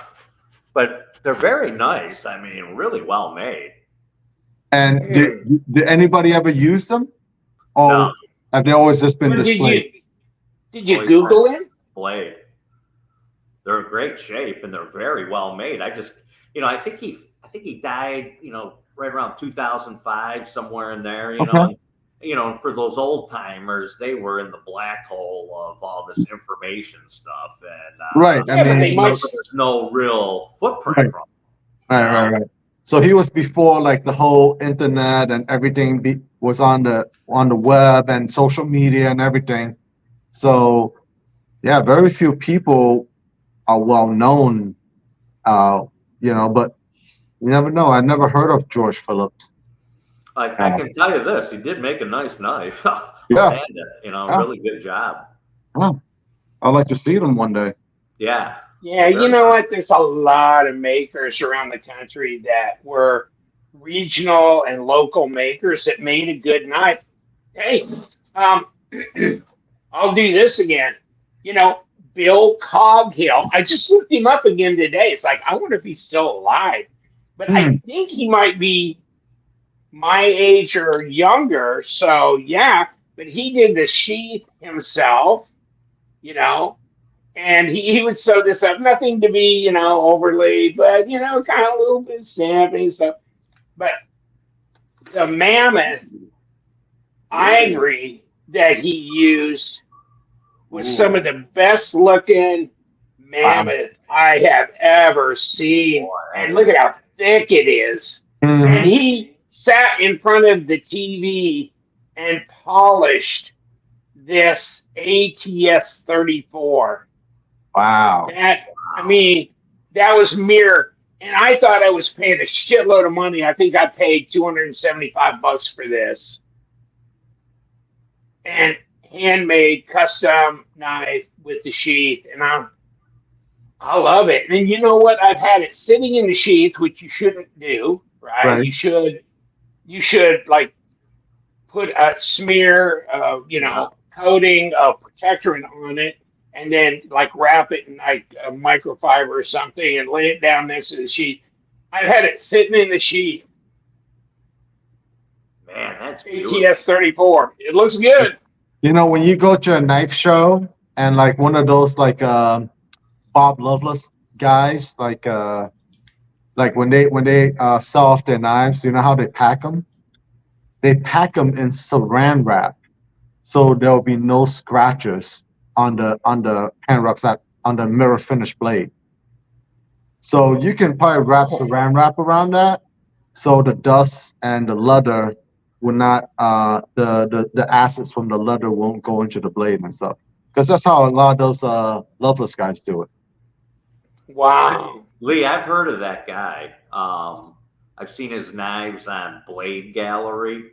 but they're very nice. I mean, really well made. And did anybody ever use them? Or No. have they always just been What displayed? did you Always Google it? Blade. They're in great shape and they're very well made. I just, I think he died, right around 2005, somewhere in there, Okay. and for those old timers, they were in the black hole of all this information stuff, and Right. Yeah, but they might. there's no real footprint Right. from Right. So he was before like the whole internet and everything was on the web and social media and everything. So yeah, very few people are well known, but you never know. I never heard of George Phillips. I can tell you this: he did make a nice knife. Yeah. I'll hand it, really good job. Oh, I'd like to see them one day. Yeah. Yeah, you know what? There's a lot of makers around the country that were regional and local makers that made a good knife. Hey, I'll do this again. Bill Coghill. I just looked him up again today. It's like, I wonder if he's still alive. But I think he might be my age or younger. So, yeah, but he did the sheath himself, and he would sew this up. Nothing to be, overly, but, kind of a little bit stamping stuff. But the mammoth ivory that he used was some of the best looking mammoth I have ever seen. And look at how thick it is. And he sat in front of the TV and polished this ATS 34. Wow. That was mere, and I thought I was paying a shitload of money. I think I paid $275 for this. And handmade custom knife with the sheath, and I love it. And you know what? I've had it sitting in the sheath, which you shouldn't do, right? You should like put a smear, coating of protectorant on it, and then like wrap it in like a microfiber or something and lay it down next to the sheath. I've had it sitting in the sheath. Man, that's beautiful. ATS 34. It looks good. When you go to a knife show and like one of those like Bob Loveless guys, like when they sell off their knives, you know how they pack them? They pack them in saran wrap, so there will be no scratches on the hand wraps on the mirror finish blade. So you can probably wrap saran wrap around that, so the dust and the leather will not the acids from the leather won't go into the blade and stuff. Because that's how a lot of those Loveless guys do it. Wow. Lee, I've heard of that guy. I've seen his knives on Blade Gallery.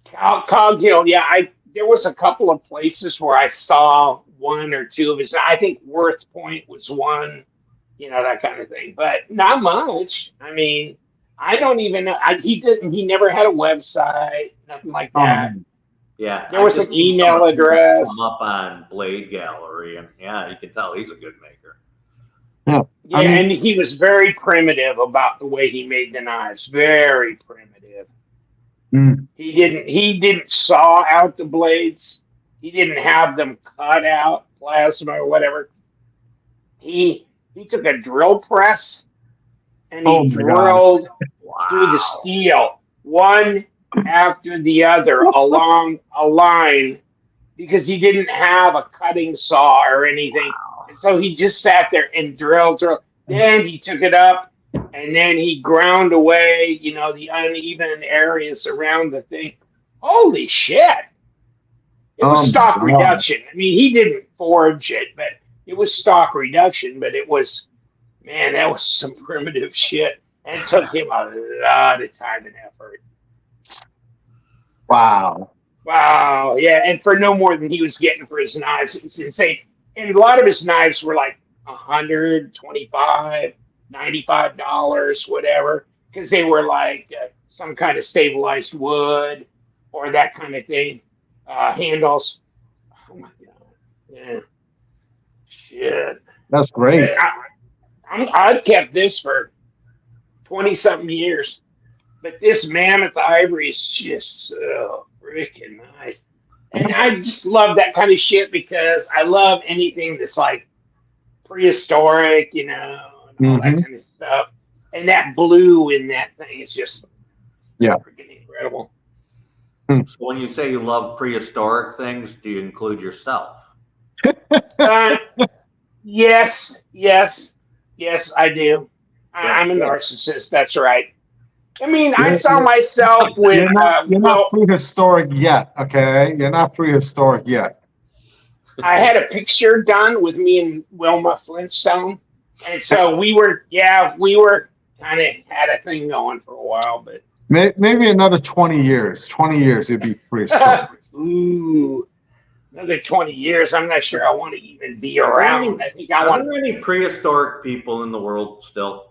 Coghill, yeah. There was a couple of places where I saw one or two of his. I think Worth Point was one, that kind of thing. But not much. I mean, I don't even know. He never had a website, nothing like that. Yeah. There was an email address. Up on Blade Gallery, and yeah, you can tell he's a good maker. Yeah, and he was very primitive about the way he made the knives. Very primitive. He didn't saw out the blades. He didn't have them cut out, plasma or whatever. He took a drill press and he drilled through the steel, one after the other, along a line, because he didn't have a cutting saw or anything. So he just sat there and drilled. Then he took it up, and then he ground away, the uneven areas around the thing. Holy shit! It was stock reduction. I mean, he didn't forge it, but it was stock reduction. But it was, man, that was some primitive shit, and it took him a lot of time and effort. Wow, yeah, and for no more than he was getting for his knives, it was insane. And a lot of his knives were like $125, $95, whatever, because they were like some kind of stabilized wood or that kind of thing. Handles. Oh my god. Yeah. Shit. That's great. I've kept this for 20 something years, but this mammoth ivory is just so freaking nice. And I just love that kind of shit because I love anything that's like prehistoric, and all that kind of stuff. And that blue in that thing is just freaking incredible. So when you say you love prehistoric things, do you include yourself? Yes, I do. I'm a narcissist. That's right. I mean, I saw myself with. You're not prehistoric yet, okay? You're not prehistoric yet. I had a picture done with me and Wilma Flintstone, and so we were kind of had a thing going for a while, but maybe another 20 years. 20 years, you'd be prehistoric. Ooh, another 20 years. I'm not sure I want to even be around. Are there any prehistoric people in the world still?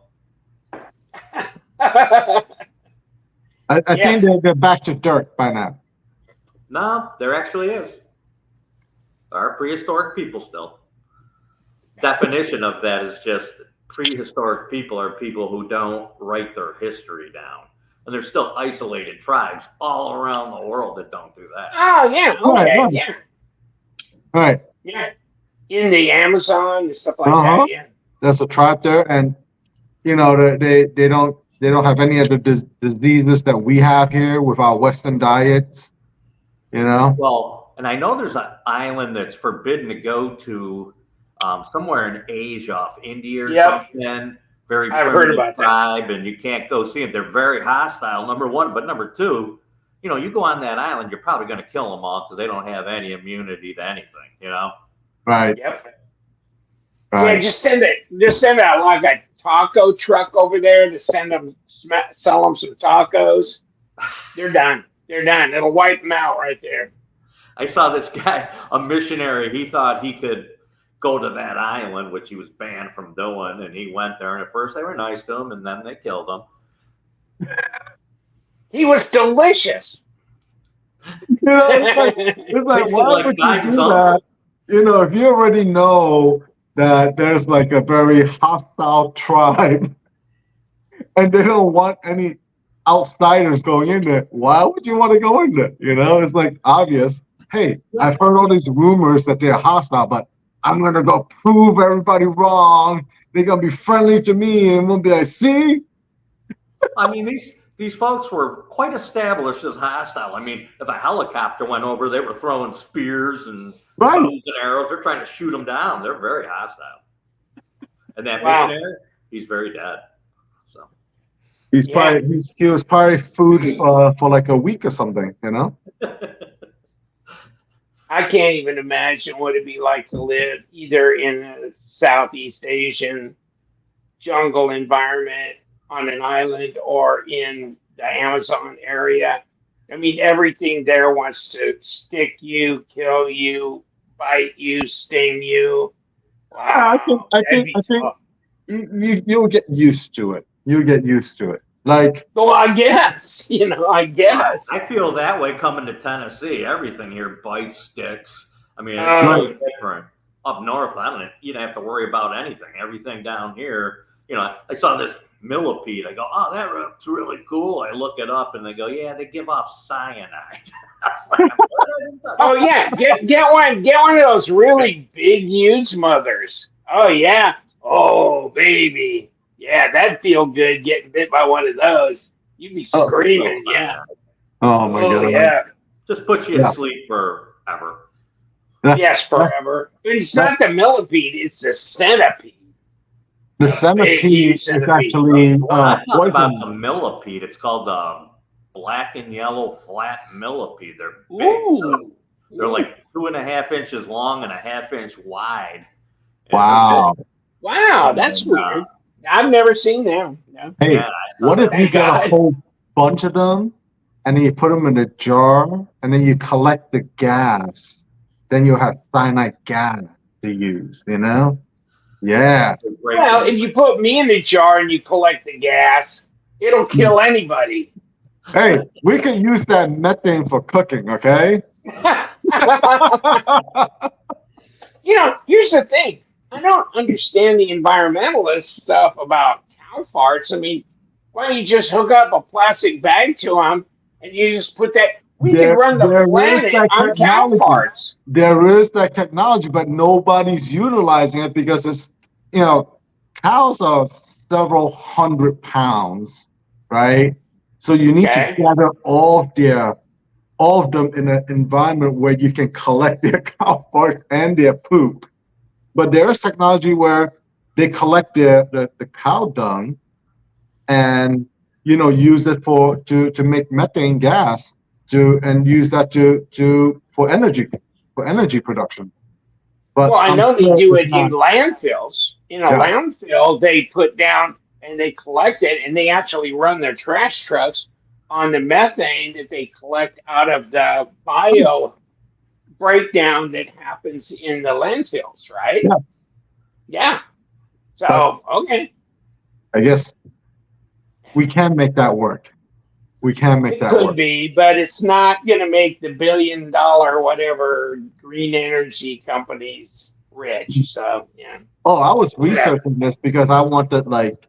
I think they're back to dirt by now. No, there actually is. There are prehistoric people still. Definition of that is just prehistoric people are people who don't write their history down. And there's still isolated tribes all around the world that don't do that. Oh, yeah. Okay, right. yeah. Right. Yeah. In the Amazon and stuff like that, yeah. There's a tribe there, and they don't have any of the diseases that we have here with our Western diets, Well, and I know there's an island that's forbidden to go to somewhere in Asia, off India or something. Very I've heard about tribe, and you can't go see them. They're very hostile, number one. But number two, you go on that island, you're probably going to kill them all because they don't have any immunity to anything, Right. Yep. Right. Yeah, just send out like a taco truck over there to sell them some tacos. They're done. It'll wipe them out right there. I saw this guy, a missionary. He thought he could go to that island, which he was banned from doing, and he went there. And at first they were nice to him, and then they killed him. He was delicious. It's like why would you do that? If you already know that there's like a very hostile tribe and they don't want any outsiders going in there, why would you want to go in there? It's like obvious. Hey, I've heard all these rumors that they're hostile, but I'm going to go prove everybody wrong. They're going to be friendly to me and we'll be like, see? I mean, these folks were quite established as hostile. I mean, if a helicopter went over, they were throwing spears and bows and arrows. They're trying to shoot them down. They're very hostile. And that missionary, he's very dead. So he was probably food for like a week or something, I can't even imagine what it'd be like to live either in a Southeast Asian jungle environment on an island or in the Amazon area. I mean, everything there wants to stick you, kill you, bite you, sting you. Wow, I think you'll get used to it. You'll get used to it. Like, well, I guess. I feel that way coming to Tennessee. Everything here bites, sticks. I mean, it's very different. Up north, you don't have to worry about anything. Everything down here, I saw this millipede. I go, oh, that looks really cool. I look it up, and they go, yeah, they give off cyanide. I was like, oh yeah, get one of those really big huge mothers. Oh yeah, oh baby, yeah, that'd feel good getting bit by one of those. You'd be screaming, yeah. Oh my god, yeah. Just put you to sleep forever. Yes, forever. It's not the millipede; it's the centipede. The centipede is actually I'm talking about the millipede. It's called black and yellow flat millipede. They're big. Ooh. They're like 2.5 inches long and 1/2 inch wide. Wow. Wow, that's weird. I've never seen them. No. Hey, what if you get a whole bunch of them and then you put them in a jar and then you collect the gas? Then you'll have cyanide gas to use, Yeah. Well, if you put me in the jar and you collect the gas, it'll kill anybody. Hey, we can use that methane for cooking, okay? Here's the thing. I don't understand the environmentalist stuff about cow farts. I mean, why don't you just hook up a plastic bag to them and you just put that? We could run the There is planet that on cow technology. farts. There is that technology, but nobody's utilizing it because it's, you know, cows are several hundred pounds, right? So you need to Okay. gather all of them in an environment where you can collect their cow fart and their poop. But there is technology where they collect the cow dung and use it to make methane gas and use that to for energy production. But Well, I I'm know they sure do it's it in not. landfills. In a Yeah, landfill, they put down and they collect it, and they actually run their trash trucks on the methane that they collect out of the bio breakdown that happens in the landfills, right? yeah. Yeah. But So, okay. I guess we can make that work. We can make It that could work. be, but it's not going to make the $1 billion whatever green energy companies rich. So, yeah, Oh, I was whatever. researching this because I wanted like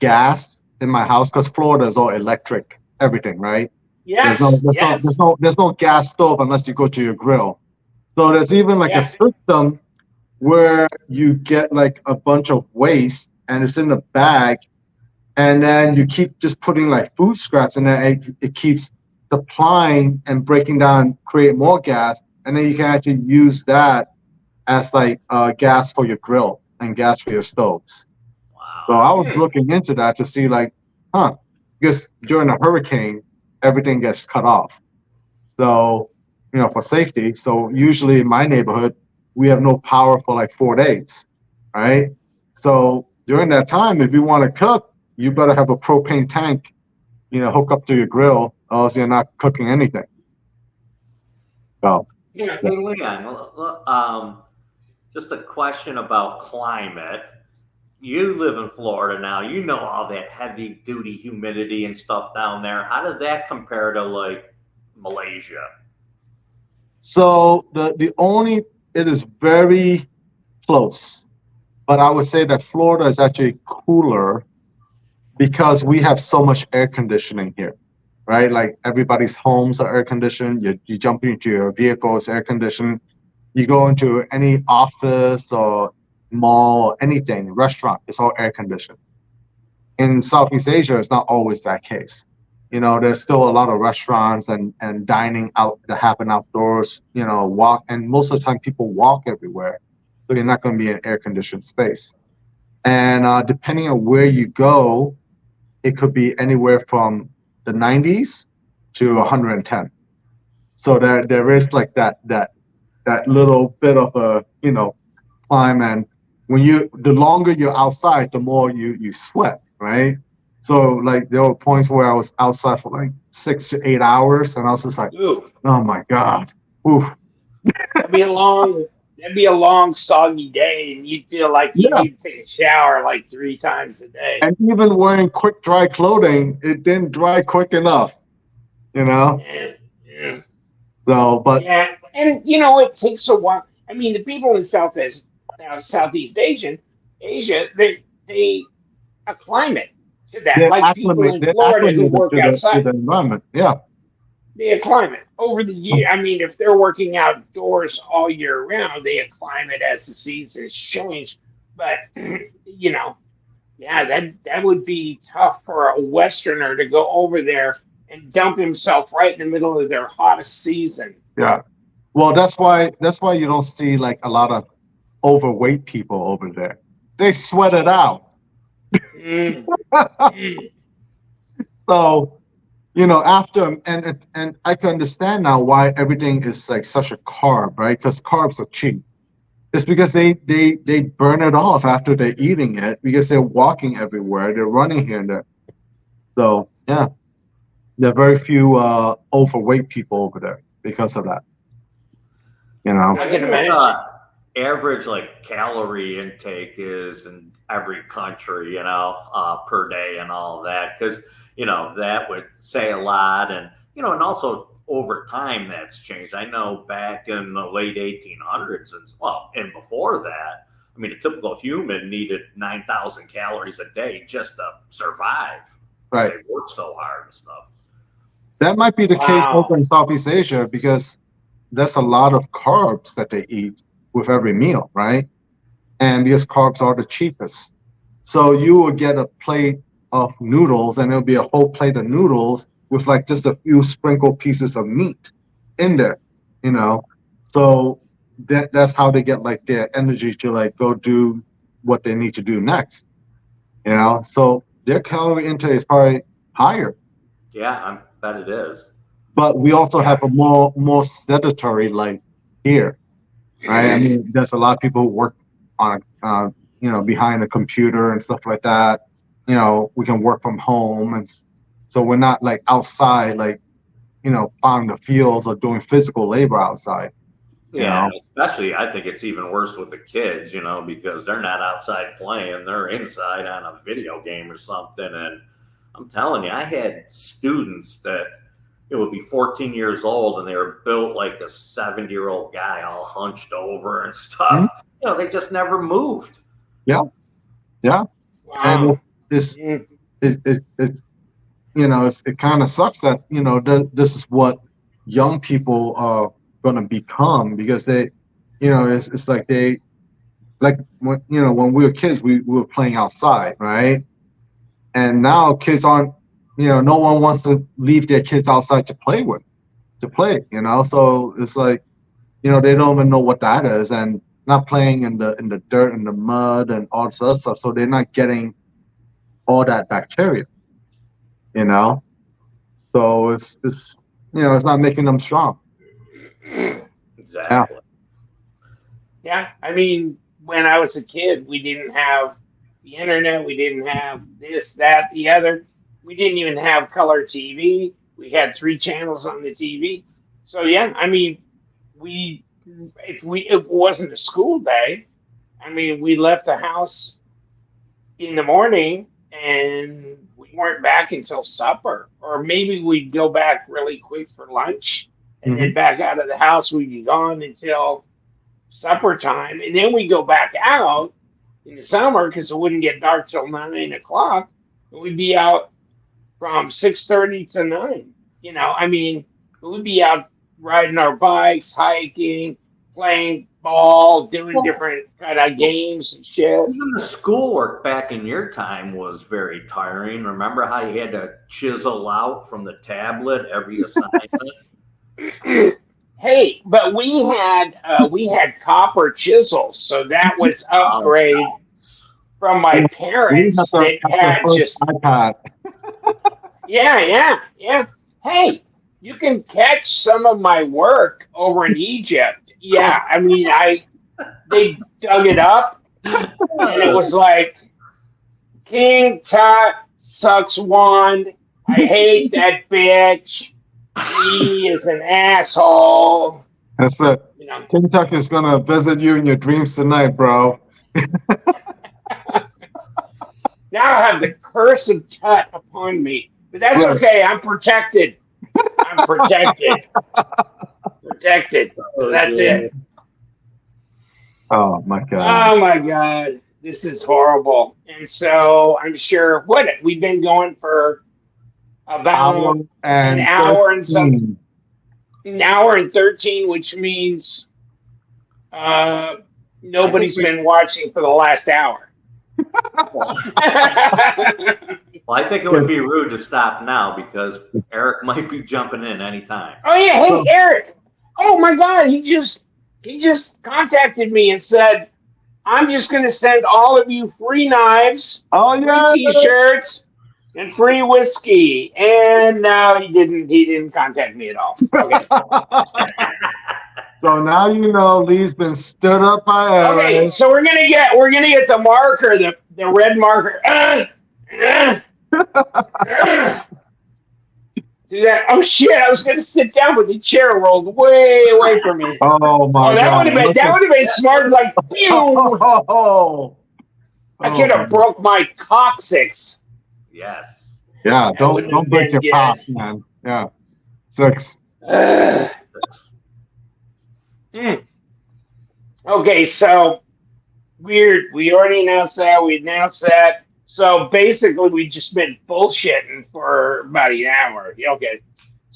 gas in my house because Florida is all electric, everything, right? There's no Yes, there's no there's yes, no there's no gas stove unless you go to your grill. So there's even like a yeah. system where you get like a bunch of waste and it's in a bag, and then you keep just putting like food scraps and then it keeps supplying and breaking down, create more gas, and then you can actually use that as like gas for your grill and gas for your stoves. So Wow. I was Hmm. looking into that to see like, huh, because during a hurricane, everything gets cut off. So, for safety. So usually in my neighborhood, we have no power for like 4 days, right? So during that time, if you want to cook, you better have a propane tank, hook up to your grill, or else you're not cooking anything. So, Hey, yeah. hey Leon, just a question about climate. You live in Florida now. You know all that heavy duty humidity and stuff down there. How does that compare to like Malaysia? So the only it is very close, but I would say that Florida is actually cooler because we have so much air conditioning here, right? Like everybody's homes are air conditioned. You jump into your vehicle, it's air conditioned. You go into any office or mall or anything, restaurant, it's all air conditioned. In Southeast Asia, it's not always that case. There's still a lot of restaurants and dining out that happen outdoors, walk, and most of the time people walk everywhere. So you're not going to be in air conditioned space. And depending on where you go, it could be anywhere from the 90s to 110. So there is like that little bit of a climb, and the longer you're outside, the more you sweat, right? So like there were points where I was outside for like 6 to 8 hours, and I was just like, Ooh, oh my god, oof. that'd be a long, that'd be a long, soggy day, and you'd feel like you Yeah. need to take a shower like 3 times a day. And even wearing quick dry clothing, it didn't dry quick enough, you know. Yeah, yeah. So, but Yeah, and it takes a while. I mean, the people in Southeast Asia, they acclimate to that, like people in they're Florida who acclimated work to outside. the environment. Yeah. They acclimate over the year. I mean, if they're working outdoors all year round, they acclimate as the seasons change. But you know, yeah, that would be tough for a Westerner to go over there and dump himself right in the middle of their hottest season. Yeah. Well, that's why you don't see like a lot of overweight people over there. They sweat it out. Mm, mm. So, after and I can understand now why everything is like such a carb, right? Because carbs are cheap. It's because they burn it off after they're eating it because they're walking everywhere, they're running here and there. So yeah, there are very few overweight people over there because of that. You know. I What do can you think imagine. average like calorie intake is in every country, per day and all of that? Because that would say a lot. And, and also over time that's changed. I know back in the late 1800s and before that, I mean, a typical human needed 9,000 calories a day just to survive. Right. They worked so hard and stuff. That might be the case over in Southeast Asia because that's a lot of carbs that they eat with every meal, right? And because carbs are the cheapest. So you will get a plate of noodles and it'll be a whole plate of noodles with like just a few sprinkled pieces of meat in there, So that's how they get like their energy to like go do what they need to do next, So their calorie intake is probably higher. Yeah, I bet it is. But we also have a more sedentary life here, right? I mean, there's a lot of people who work on, behind a computer and stuff like that. We can work from home, and so we're not like outside, like, plowing the fields or doing physical labor outside. Yeah, especially I think it's even worse with the kids, because they're not outside playing; they're inside on a video game or something. And I'm telling you, I had students that it would be 14 years old and they were built like a 70-year-old guy, all hunched over and stuff. Mm-hmm. They just never moved. Yeah. Wow. And it kind of sucks that this is what young people are going to become, because they, it's like when we were kids, we were playing outside, right? And now kids aren't, no one wants to leave their kids outside to play. So it's like, they don't even know what that is, and not playing in the dirt and the mud and all this other stuff. So they're not getting all that bacteria, So it's it's not making them strong. Exactly. Yeah. I mean, when I was a kid, we didn't have the internet. We didn't have this, that, the other. We didn't even have color TV. We had 3 channels on the TV. So yeah, I mean, if it wasn't a school day, I mean, we left the house in the morning and we weren't back until supper, or maybe we'd go back really quick for lunch and then back out of the house. We'd be gone until supper time, and then we go back out in the summer because it wouldn't get dark till 9 o'clock. And we'd be out from 6:30 to 9. I mean, we'd be out riding our bikes, hiking, playing ball, doing different kind of games and shit. Even the schoolwork back in your time was very tiring. Remember how you had to chisel out from the tablet every assignment? Hey, but we had copper chisels, so that was upgrade from my parents that had just iPad. Yeah. Hey, you can catch some of my work over in Egypt. Yeah, I mean, they dug it up, and it was like, King Tut sucks wand. I hate that bitch. He is an asshole. That's it. King Tut is gonna visit you in your dreams tonight, bro. Now I have the curse of Tut upon me, but that's okay. I'm protected. Protected. So that's it. Oh my god. Oh my god. This is horrible. And so I'm sure we've been going for about an hour and something. An hour and 13, which means nobody's been watching for the last hour. Well, I think it would be rude to stop now because Eric might be jumping in anytime. Oh yeah, hey Eric. Oh my god, he just contacted me and said, I'm just gonna send all of you free knives, free t-shirts, and free whiskey. And no, he didn't contact me at all. Okay. So now Lee's been stood up by Eric. Okay, so we're gonna get the marker, the red marker. Do that. Oh shit! I was gonna sit down, but the chair rolled way away from me. Oh my god! That would have been smart. Like, pew! I could have broke my coccyx. Yes. Yeah, That wouldn't have don't break been your pop, good. man. Yeah. 6. Uh, okay, so weird. We already announced that. We announced that. So basically, we just been bullshitting for about an hour. Okay.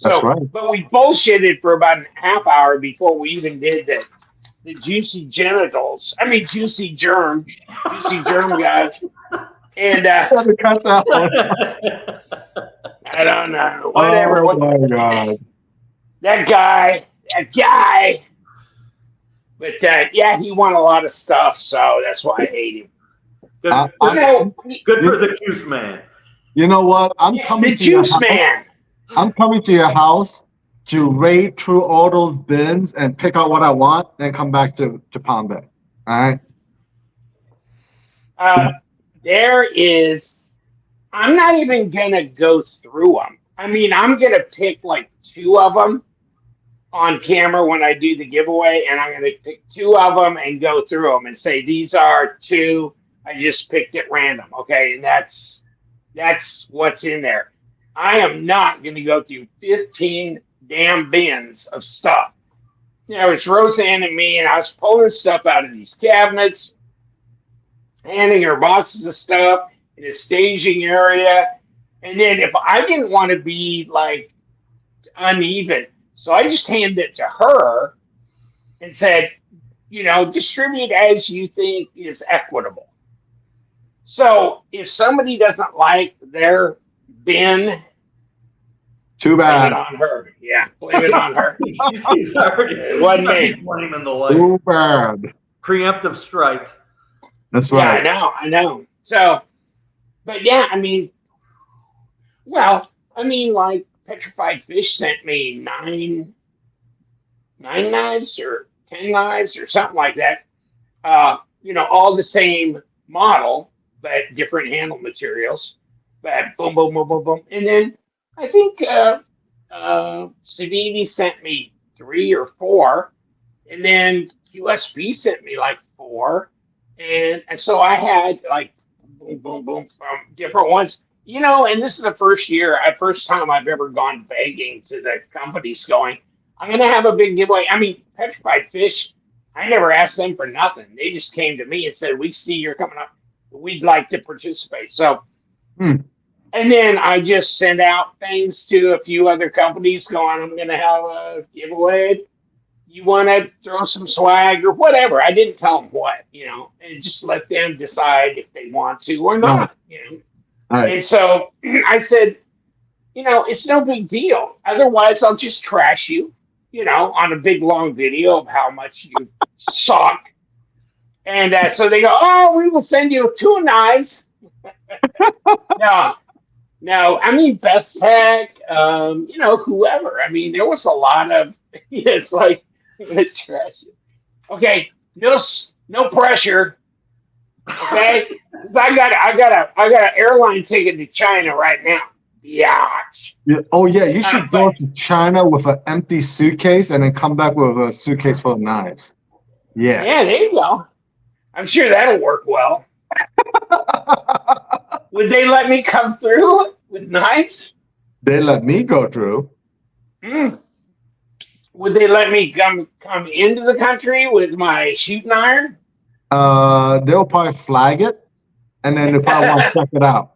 That's So, right. but we bullshitted for about a half hour before we even did the juicy genitals. I mean, juicy germ guys. And Had to cut that one. I don't know, whatever. Oh my God. That guy. But yeah, he won a lot of stuff, so that's why I hate him. Good, I- You know, good for the juice man. You know what? I'm yeah, coming the to your juice house. man. I'm coming to your house to raid through all those bins and pick out what I want, then come back to Palm Bay. All right. There is. I'm not even gonna go through them. I mean, I'm gonna pick like 2 of them on camera when I do the giveaway, and I'm gonna pick 2 of them and go through them and say these are 2 I just picked at random. Okay, and that's what's in there. I am not gonna go through 15 damn bins of stuff. You know, it's Roseanne and me, and I was pulling stuff out of these cabinets, handing her boxes of stuff in a staging area. And then if I didn't want to be like uneven, so I just handed it to her and said, you know, distribute as you think is equitable. So if somebody doesn't like their bin, Too blame bad. it on her. Yeah, blame it on her. He's already, It wasn't me. blaming the wife. Too bad. Preemptive strike. That's Yeah, right. I know. So, but yeah, I mean, well, I mean, like Petrified Fish sent me nine knives or 10 knives or something like that. You know, all the same model, but different handle materials. But boom, boom, boom, boom, boom. And then I think Savini sent me 3 or 4. And then USB sent me like 4. And so I had like boom, boom, boom from different ones. You know, and this is the first time I've ever gone begging to the companies going, I'm going to have a big giveaway. I mean, Petrified Fish, I never asked them for nothing. They just came to me and said, we see you're coming up. We'd like to participate. So, and then I just sent out things to a few other companies going, I'm going to have a giveaway. You want to throw some swag or whatever. I didn't tell them what, you know, and just let them decide if they want to or not, you know. Right. And so I said, you know, it's no big deal. Otherwise, I'll just trash you, you know, on a big long video of how much you suck. And so they go, oh, we will send you 2 knives. No, I mean, Best Tech, you know, whoever. I mean, there was a lot of, it's like, I'm going to trash you. Okay, no pressure. Okay, because I got an airline ticket to China right now. Yeah. Oh yeah, you should go to China with an empty suitcase and then come back with a suitcase full of knives. Yeah. Yeah, there you go. I'm sure that'll work well. Would they let me come through with knives? They let me go through. Would they let me come into the country with my shooting iron? They'll probably flag it, and then they probably want to check it out.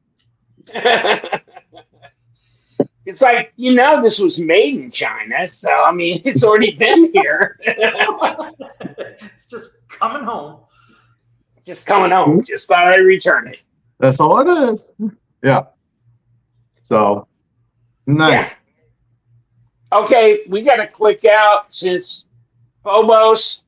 It's like, you know, this was made in China, so I mean, it's already been here. It's just coming home. Just coming home. Just thought I'd return it. That's all it is. Yeah. So, nice. Yeah. Okay, we got to click out since Phobos.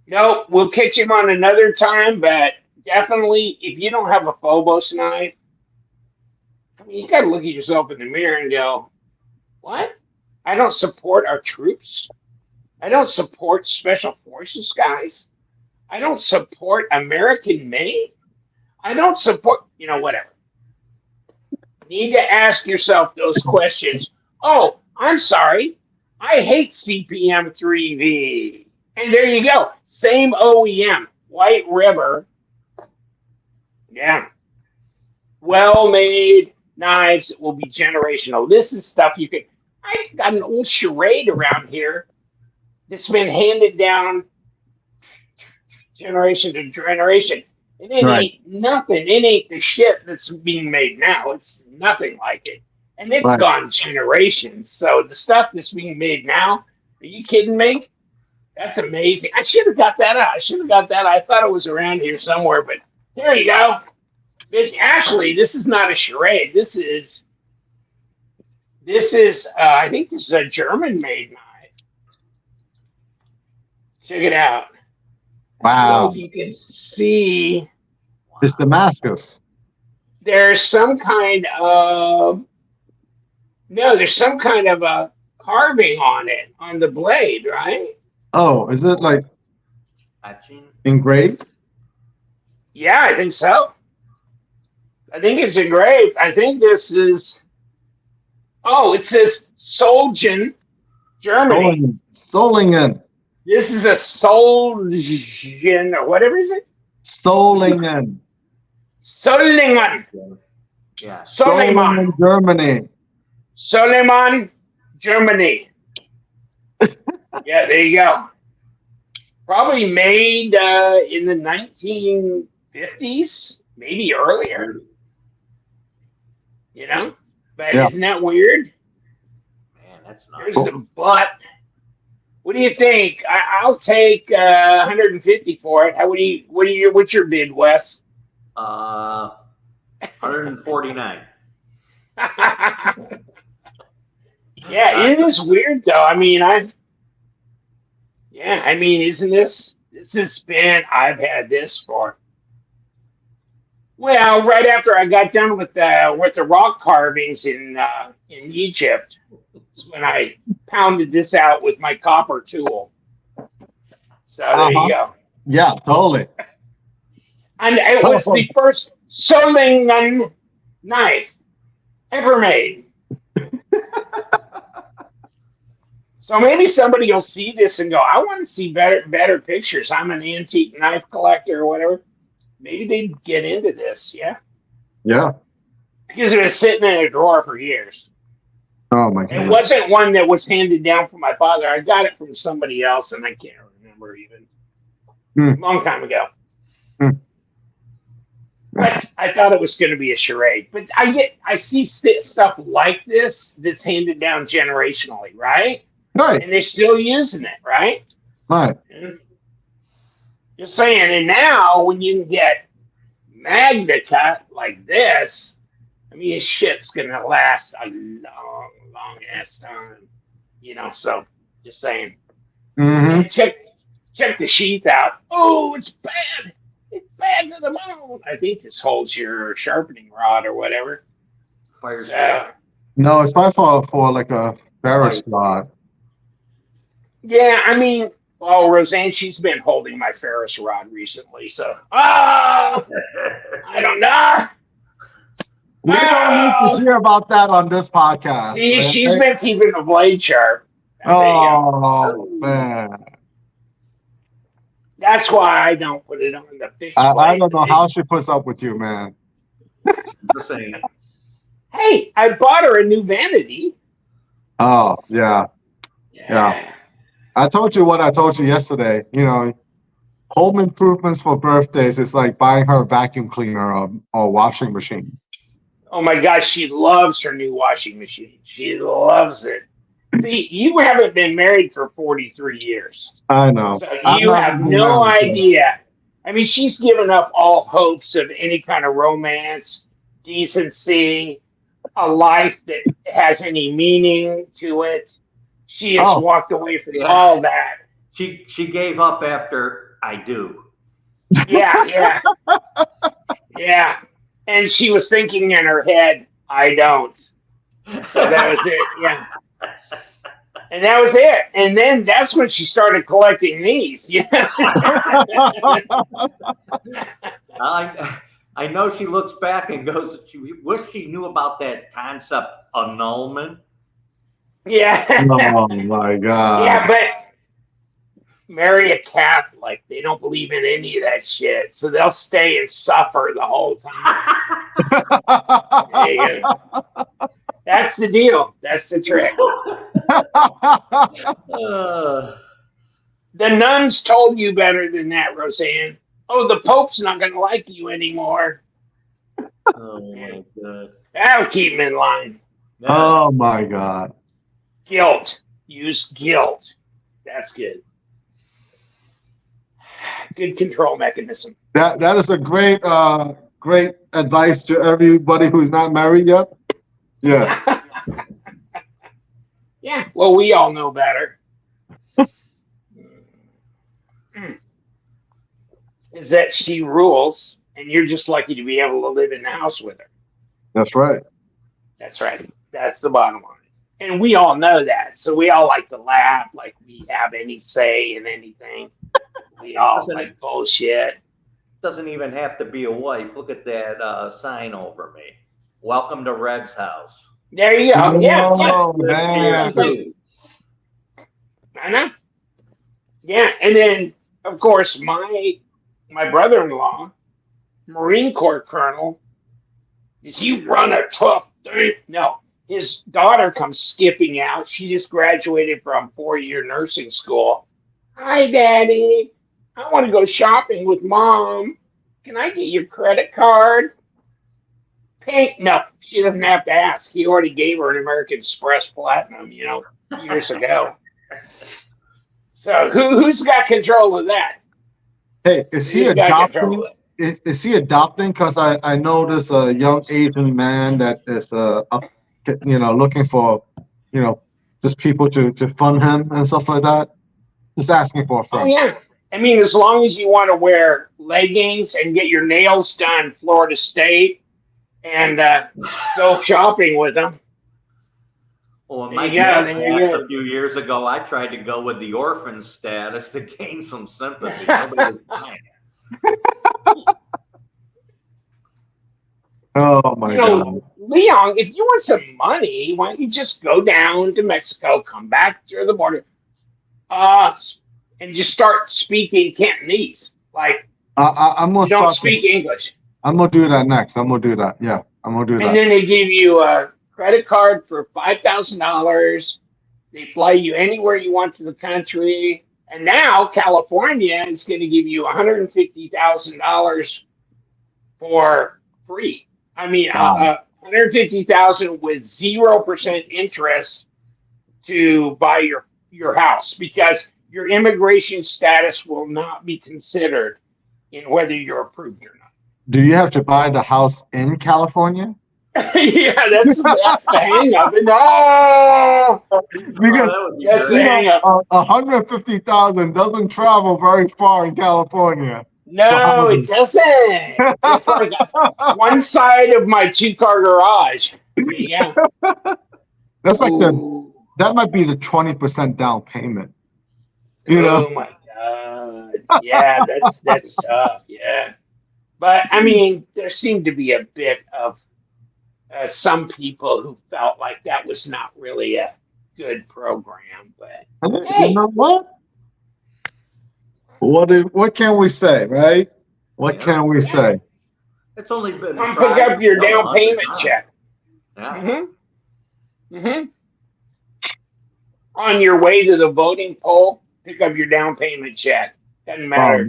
No, we'll catch him on another time, but definitely, if you don't have a Phobos knife, I mean, you got to look at yourself in the mirror and go, what? I don't support our troops. I don't support special forces guys. I don't support American made. I don't support, you know, whatever. You need to ask yourself those questions. Oh, I'm sorry. I hate CPM 3V. And there you go. Same OEM. White River. Yeah. Well made. knives that will be generational. This is stuff you could. I've got an old charade around here that's been handed down generation to generation. And it Right. ain't nothing. It ain't the shit that's being made now. It's nothing like it. And it's Right. gone generations. So the stuff that's being made now, are you kidding me? That's amazing. I should have got that out. I thought it was around here somewhere, but there you go. Actually, this is not a charade. This is I think this is a German-made knife. Check it out. I don't know Wow. if you can see. It's Damascus. There's some kind of a carving on it, on the blade, right? Oh, is it like Etching? engraved? Yeah, I think so. I think it's engraved. I think this is. Oh, it says Solingen, Germany. Solingen. This is a Solingen, or whatever is it? Solingen. Solingen. Yeah. Solingen. Germany. Solingen, Germany. Yeah, there you go. Probably made in the 1950s, maybe earlier. You know? But Yeah. isn't that weird? Man, that's Here's nice. the butt. What do you think? I'll take 150 for it. What's your bid, Wes? 149. Yeah, it is weird though. I mean, isn't this has been, I've had this for, well, right after I got done with the rock carvings in Egypt, it's when I pounded this out with my copper tool. So there you go. Yeah, totally. And it was the first Solingen knife ever made. So maybe somebody will see this and go, I want to see better pictures. I'm an antique knife collector or whatever. Maybe they'd get into this, yeah? Yeah. Because it was sitting in a drawer for years. Oh my It God. wasn't one that was handed down from my father. I got it from somebody else, and I can't remember even. A long time ago. But I thought it was going to be a charade. But I see stuff like this that's handed down generationally, right? Right. And they're still using it, right? Right. Just saying. And now, when you can get Magna cut like this, I mean, this shit's going to last a long, long ass time. You know, so just saying. Mm-hmm. And check the sheath out. Oh, it's bad. It's bad to the bone. I think this holds your sharpening rod or whatever. Fire So, No, it's probably for like a Ferris rod. yeah, I mean, well, Roseanne, she's been holding my Ferris rod recently, so I don't know. We don't need to hear about that on this podcast. See, she's been keeping the blade sharp. Oh man. That's why I don't put it on the fixed I blade. don't know how she puts up with you, man. Just saying. Hey, I bought her a new vanity. Oh, yeah. Yeah. I told you what I told you yesterday. You know, home improvements for birthdays is like buying her a vacuum cleaner or washing machine. Oh my gosh, she loves her new washing machine. She loves it. See, you haven't been married for 43 years. I know. So you have no idea. I mean, she's given up all hopes of any kind of romance, decency, a life that has any meaning to it. She has walked away from all that. She gave up after I do. Yeah. Yeah. And she was thinking in her head, I don't. So that was it. Yeah. And that was it. And then that's when she started collecting these. Yeah. I know she looks back and goes, she wish she knew about that concept annulment. Yeah. Oh my God. Yeah, marry a Catholic. They don't believe in any of that shit, so they'll stay and suffer the whole time. There you go. That's the deal. That's the trick. The nuns told you better than that, Roseanne. Oh, the Pope's not going to like you anymore. Oh my God. That'll keep him in line. Yeah. Oh my God. Guilt. Use guilt. That's good. Good control mechanism. That is a great great advice to everybody who's not married yet. Yeah. Yeah. Well, we all know better. Is that she rules, and you're just lucky to be able to live in the house with her. That's right. That's right. That's the bottom line. And we all know that. So we all like to laugh like we have any say in anything. We all like bullshit. Doesn't even have to be a wife. Look at that sign over me. Welcome to Red's house. There you go. Yeah. Oh, man. I know. Yeah. And then, of course, my brother-in-law, Marine Corps colonel, does he run a tough thing? No. His daughter comes skipping out. She just graduated from 4-year nursing school. Hi, Daddy. I want to go shopping with Mom. Can I get your credit card? Pink? No, she doesn't have to ask. He already gave her an American Express Platinum, years ago. So who's got control of that? Hey, is he Who's got control adopting? of it? Is he adopting? Because I know this young Asian man that is looking for just people to fund him and stuff like that. Just asking for a Oh, friend. yeah. I mean, as long as you want to wear leggings and get your nails done Florida State and go shopping with them. Well, when There my you go, dad there you passed go. a few years ago, I tried to go with the orphan status to gain some sympathy. Nobody was buying it. Oh my God. Liong, if you want some money, why don't you just go down to Mexico, come back through the border, and just start speaking Cantonese. Like, I'm gonna you don't start speak English. I'm gonna do that next. I'm gonna do that. Yeah, I'm gonna do that. And then they give you a credit card for $5,000. They fly you anywhere you want to the country. And now California is going to give you $150,000 for free. I mean, Wow. $150,000 with 0% interest to buy your house, because your immigration status will not be considered in whether you're approved or not. Do you have to buy the house in California? Yeah, that's the hang up. No, Because that's the hang up. 150,000 doesn't travel very far in California. No, it doesn't. It's like one side of my 2-car garage. Yeah. That's like that might be the 20% down payment. Oh my God. Yeah, that's tough. Yeah. But I mean, there seemed to be a bit of some people who felt like that was not really a good program. But hey, you know what? What can we say, right? What can we say? It's only been come pick up your down payment check. Yeah. On your way to the voting poll, pick up your down payment check. Doesn't matter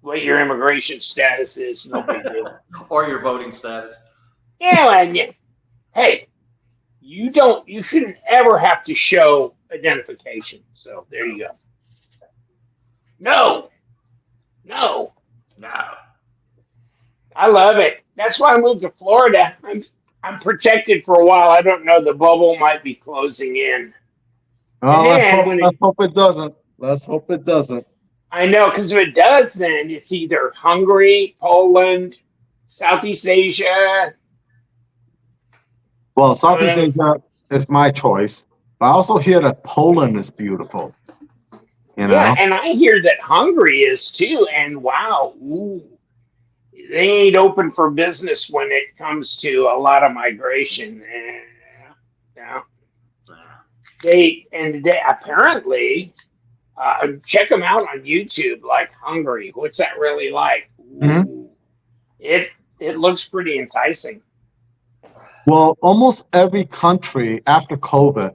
what your immigration status is. No big deal. Or your voting status. Yeah, and hey, you shouldn't ever have to show identification. So there you go. No. I love it. That's why I moved to Florida. I'm protected for a while. I don't know. The bubble might be closing in. Oh, let's hope it doesn't. Let's hope it doesn't. I know, because if it does, then it's either Hungary, Poland, Southeast Asia. Well, Southeast Asia is my choice. But I also hear that Poland is beautiful. Yeah, and I hear that Hungary is too. And wow, they ain't open for business when it comes to a lot of migration. Yeah. They apparently check them out on YouTube, like Hungary. What's that really like? Mhm. Ooh, it looks pretty enticing. Well, almost every country after COVID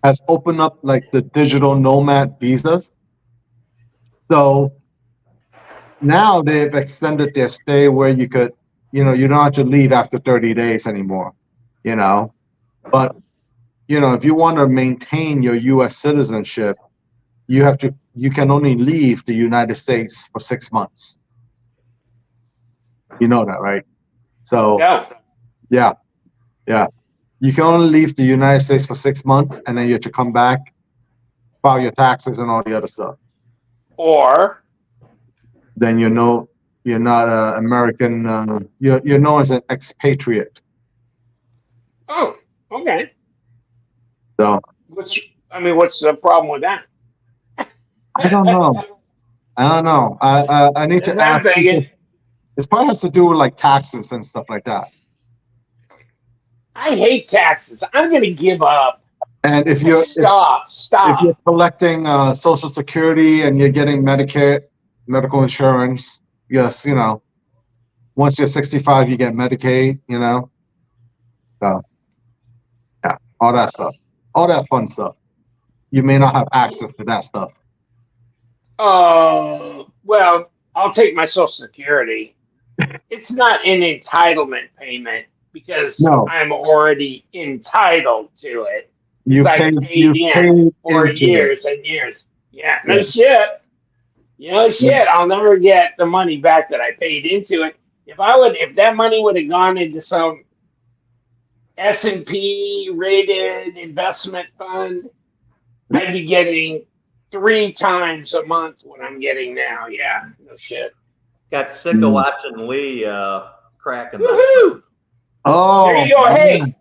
has opened up like the digital nomad visas. So now they've extended their stay where you could, you know, you don't have to leave after 30 days anymore, you know. But, you know, if you want to maintain your US citizenship, you can only leave the United States for 6 months. You know that, right? So, No. yeah, yeah. You can only leave the United States for 6 months, and then you have to come back, file your taxes and all the other stuff. Or Then you know you're not an American. You're known as an expatriate. oh, okay. So What's the problem with that? I don't know. I don't know. I need That's to what I'm ask people. thinking. It probably has to do with like taxes and stuff like that. I hate taxes. I'm gonna give up. And if Stop. you're collecting Social Security and you're getting Medicare, medical insurance, yes, you know, once you're 65, you get Medicaid, you know. So yeah, all that stuff, all that fun stuff. You may not have access to that stuff. Well, I'll take my Social Security. It's not an entitlement payment because No, I'm already entitled to it. you It's like paid paid in for into it. years and years. Yeah, no Yeah. shit. You know shit. I'll never get the money back that I paid into it. If that money would have gone into some S&P rated investment fund, I'd be getting 3 times a month what I'm getting now. Yeah, no shit. Got sick of watching Lee cracking those. Woohoo! Oh, There you go. man.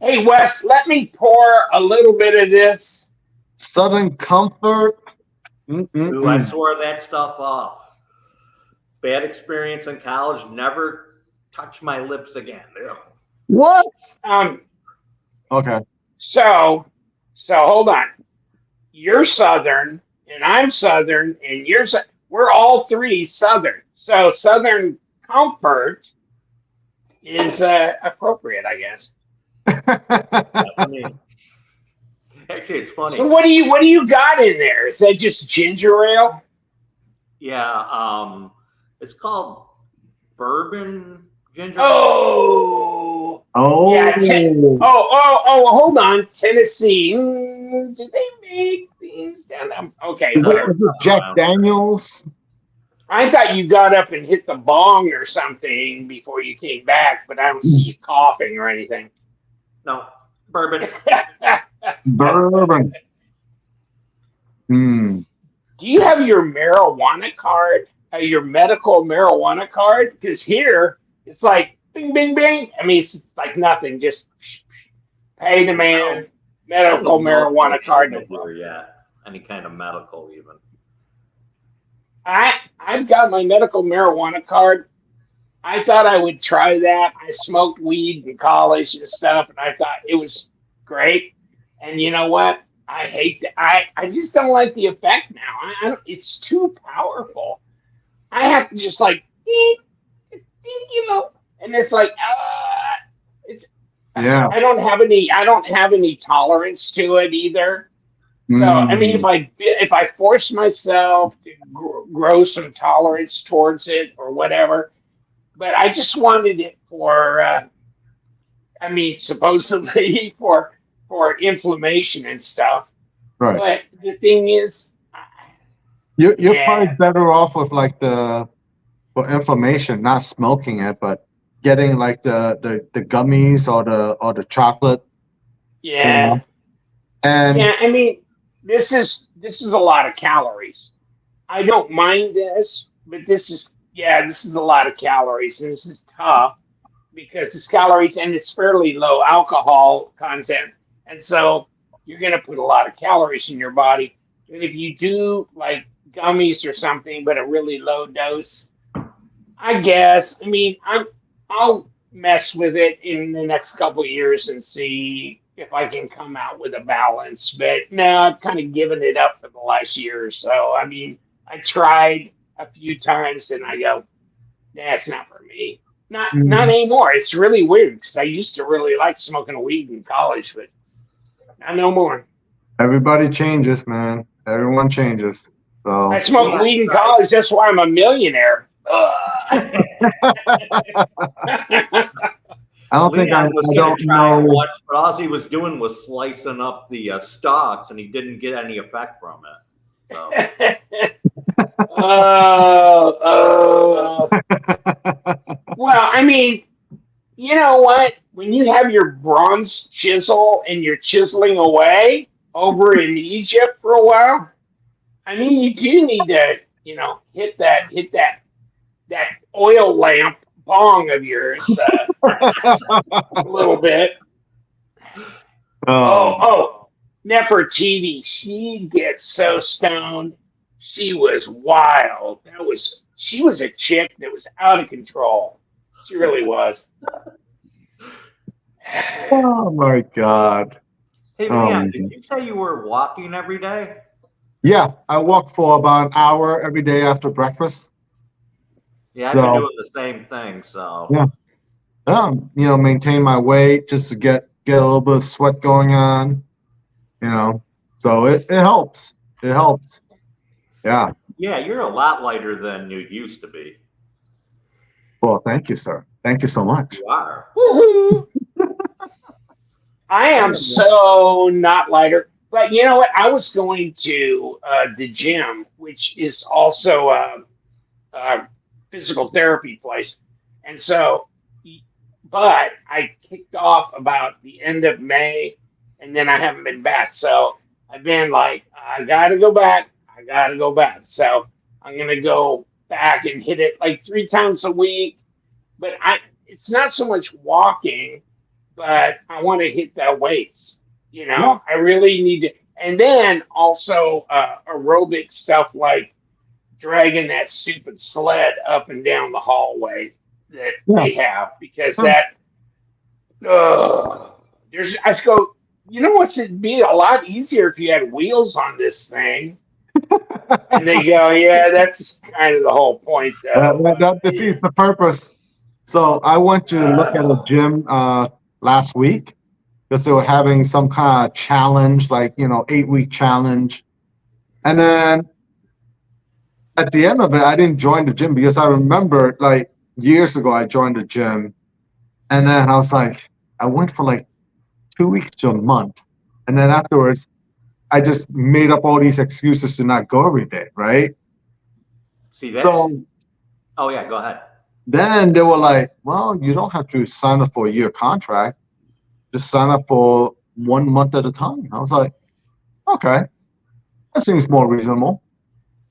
Hey, Wes, let me pour a little bit of this. Southern Comfort. Ooh, I swore that stuff off. Bad experience in college. Never touch my lips again. Ugh. What? Okay. Okay. So hold on. You're Southern, and I'm Southern, and we're all three Southern. So Southern Comfort is appropriate, I guess. I mean, actually, it's funny. So what do you got in there? Is that just ginger ale? Yeah, it's called bourbon ginger ale. Oh. Oh. Yeah. Hold on. Tennessee. Do they make things down there? Okay, Is whatever. it Jack Daniels? I thought you got up and hit the bong or something before you came back, but I don't see you coughing or anything. No, bourbon. Bourbon. Do you have your marijuana card? Your medical marijuana card? Because here it's like bing, bing, bing. I mean, it's like nothing. Just pay the man. Medical marijuana card. No problem. Yeah, any kind of medical even. I've got my medical marijuana card. I thought I would try that. I smoked weed in college and stuff, and I thought it was great. And you know what? I hate that. I just don't like the effect now. I don't, it's too powerful. I have to just like, you know, and it's like, it's. Yeah. I don't have any tolerance to it either. So I mean, if I force myself to grow some tolerance towards it or whatever, but I just wanted it for, I mean, supposedly for inflammation and stuff. Right. But the thing is, You're probably better off with like for inflammation, not smoking it, but getting like the gummies or the chocolate. yeah, You know? And yeah. I mean, this is a lot of calories. I don't mind this, but this is a lot of calories, and this is tough because it's calories and it's fairly low alcohol content, and so you're going to put a lot of calories in your body. And if you do like gummies or something, but a really low dose, I guess. I mean, I'll mess with it in the next couple of years and see if I can come out with a balance. But no, I've kind of given it up for the last year or so. I mean, I tried a few times and I go, that's not for me. Not Mhm. anymore. It's really weird because I used to really like smoking weed in college, but not no more. Everybody changes, man. Everyone changes. I So smoked Yeah, weed in right. college. That's why I'm a millionaire. Ugh. I don't think Leon was I going to don't try it know. once, but all he was doing was slicing up the stalks, and he didn't get any effect from it. So Oh, oh. Well, I mean, you know what? When you have your bronze chisel and you're chiseling away over in Egypt for a while, I mean, you do need to, hit that oil lamp bong of yours a little bit. Oh, Oh, Nefertiti, she gets so stoned. She was wild. She was a chick that was out of control. She really was. oh my God. hey, Oh Leon, my did God. you say you were walking every day? Yeah, I walk for about an hour every day after breakfast. Yeah, I've been So doing the same thing. So yeah, maintain my weight just to get a little bit of sweat going on. You know, so it helps. It helps. Yeah. yeah, you're a lot lighter than you used to be. Well, thank you, sir. Thank you so much. You are. Woohoo! I am so not lighter. But you know what? I was going to the gym, which is also a physical therapy place. And so, but I kicked off about the end of May and then I haven't been back. So I've been like, I got to go back. I got to go back. So I'm going to go back and hit it like 3 times a week. But it's not so much walking, but I want to hit that weights. Yeah. I really need to. And then also aerobic stuff like dragging that stupid sled up and down the hallway that Yeah. they have because Huh. I just go, it'd be a lot easier if you had wheels on this thing. And they go, yeah, that's kind of the whole point, though. That defeats the purpose. So I went to look at a Uh, gym last week because they were having some kind of challenge, like 8-week challenge. And then at the end of it, I didn't join the gym because I remember like years ago I joined the gym, and then I was like, I went for like 2 weeks to a month, and then afterwards I just made up all these excuses to not go every day, right? See, that's. So Oh yeah, go ahead. then they were like, well, you don't have to sign up for a year contract. Just sign up for 1 month at a time. I was like, okay, that seems more reasonable.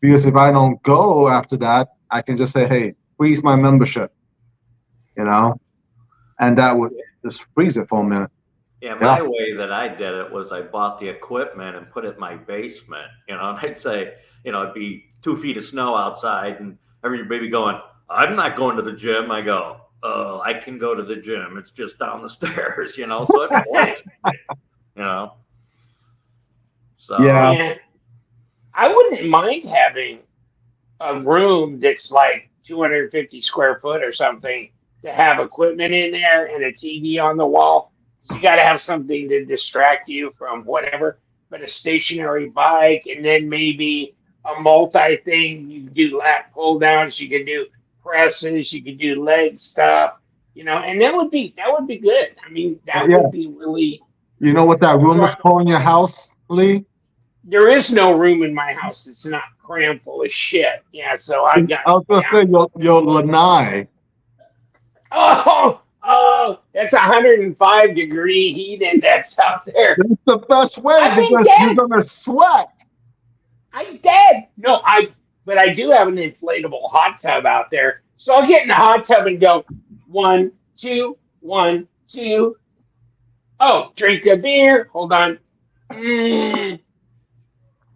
Because if I don't go after that, I can just say, hey, freeze my membership, you know, and that would just freeze it for a minute. Yeah, Yeah. my way that I did it was I bought the equipment and put it in my basement, and I'd say, it'd be 2 feet of snow outside, and everybody going, I'm not going to the gym. I go, oh, I can go to the gym. It's just down the stairs, so it works, you know. Yeah. So, yeah, I wouldn't mind having a room that's like 250 square foot or something to have equipment in there and a TV on the wall. You got to have something to distract you from whatever, but a stationary bike and then maybe a multi thing. You can do lat pull downs, you can do presses, you can do leg stuff, and that would be good. I mean, that Yeah. would be really. You know what that room is called in your house, Lee? There is no room in my house that's not crammed full of shit. Yeah, so I got I was going to yeah. say your lanai. Oh, that's 105-degree heat index out there. That's the best way I've been because you're dead. going to sweat. I'm dead. No, but I do have an inflatable hot tub out there. So I'll get in the hot tub and go 1, 2, 1, 2. Oh, drink a beer. Hold on. Mm,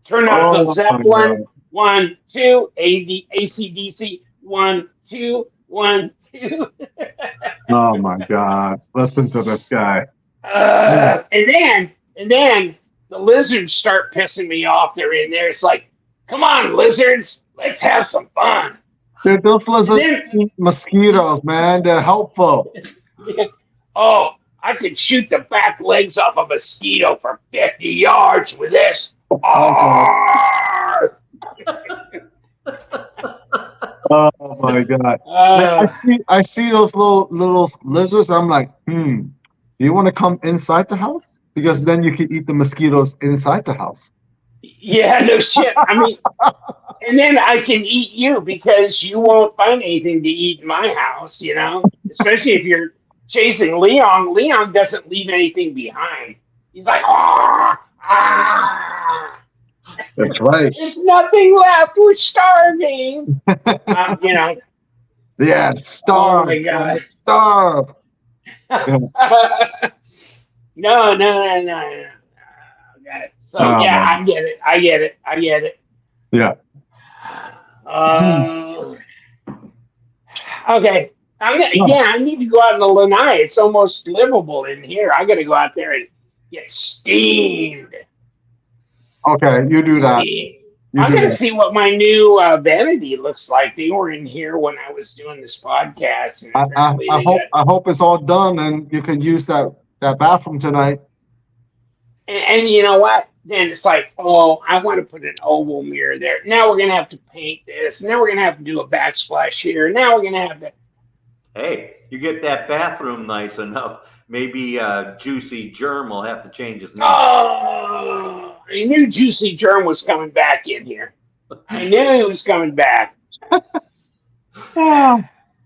turn up the Oh, my Zeppelin. God. 1, 2. ACDC. 1, 2. 1, 2. Oh my God! Listen to this guy. And then the lizards start pissing me off. They're in there. It's like, come on, lizards, let's have some fun. Dude, those lizards then- eat mosquitoes, man. They're helpful. Oh, I could shoot the back legs off a mosquito for 50 yards with this. Arr! Oh my God! I see those little lizards. I'm like, do you want to come inside the house? Because then you can eat the mosquitoes inside the house. Yeah, no shit. I mean, and then I can eat you because you won't find anything to eat in my house, you know? Especially if you're chasing Liong. Liong doesn't leave anything behind. He's like, ah, ah. That's right. There's nothing left. We're starving. You know. Yeah, starve. Oh my God. Starve. No. Okay. So yeah, man. I get it. Yeah. Okay. I need to go out in the lanai. It's almost livable in here. I got to go out there and get steamed. Okay, you do that. I'm going to see what my new vanity looks like. They were in here when I was doing this podcast. And I hope it's all done and you can use that bathroom tonight. And you know what? Then it's like, oh, I want to put an oval mirror there. Now we're going to have to paint this. Now we're going to have to do a backsplash here. Now we're going to have to. Hey, you get that bathroom nice enough, maybe Juicy Germ will have to change his name. Oh, I knew Juicy Germ was coming back in here. I knew he was coming back.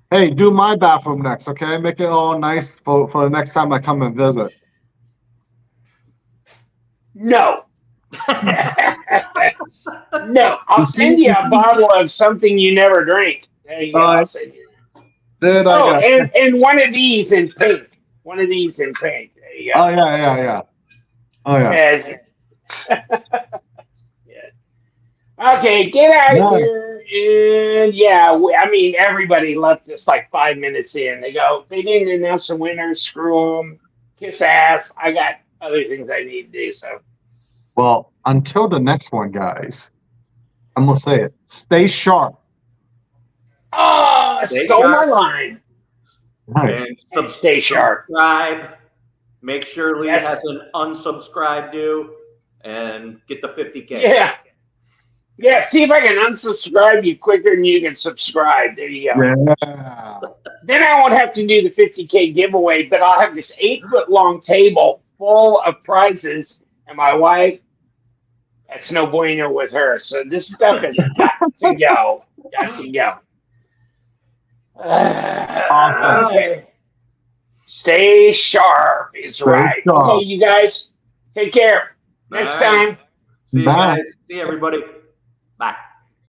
Hey, do my bathroom next, okay? Make it all nice for the next time I come and visit. No. No, I'll send you a bottle of something you never drink. There you go. I'll send you that. And one of these in pink. One of these in pink. There you go. Oh, yeah. Oh, yeah. Yes. Yeah. Okay, get out of here. And I mean, everybody left us like 5 minutes in. They didn't announce the winner. Screw them. Kiss ass. I got other things I need to do, so. Well, until the next one, guys, I'm going to say it. Stay sharp. Oh, stole my line. Right. And stay sharp. Subscribe. Make sure Lee has an unsubscribe to and get the 50K. Yeah, see if I can unsubscribe you quicker than you can subscribe. There you go. Yeah. Then I won't have to do the 50K giveaway, but I'll have this 8-foot-long table full of prizes. And my wife, that's no bueno with her. So this stuff has got to go. Got to go. Okay. Stay sharp is right. Sharp. Okay, you guys, take care. Next time. See you guys. See everybody. Bye.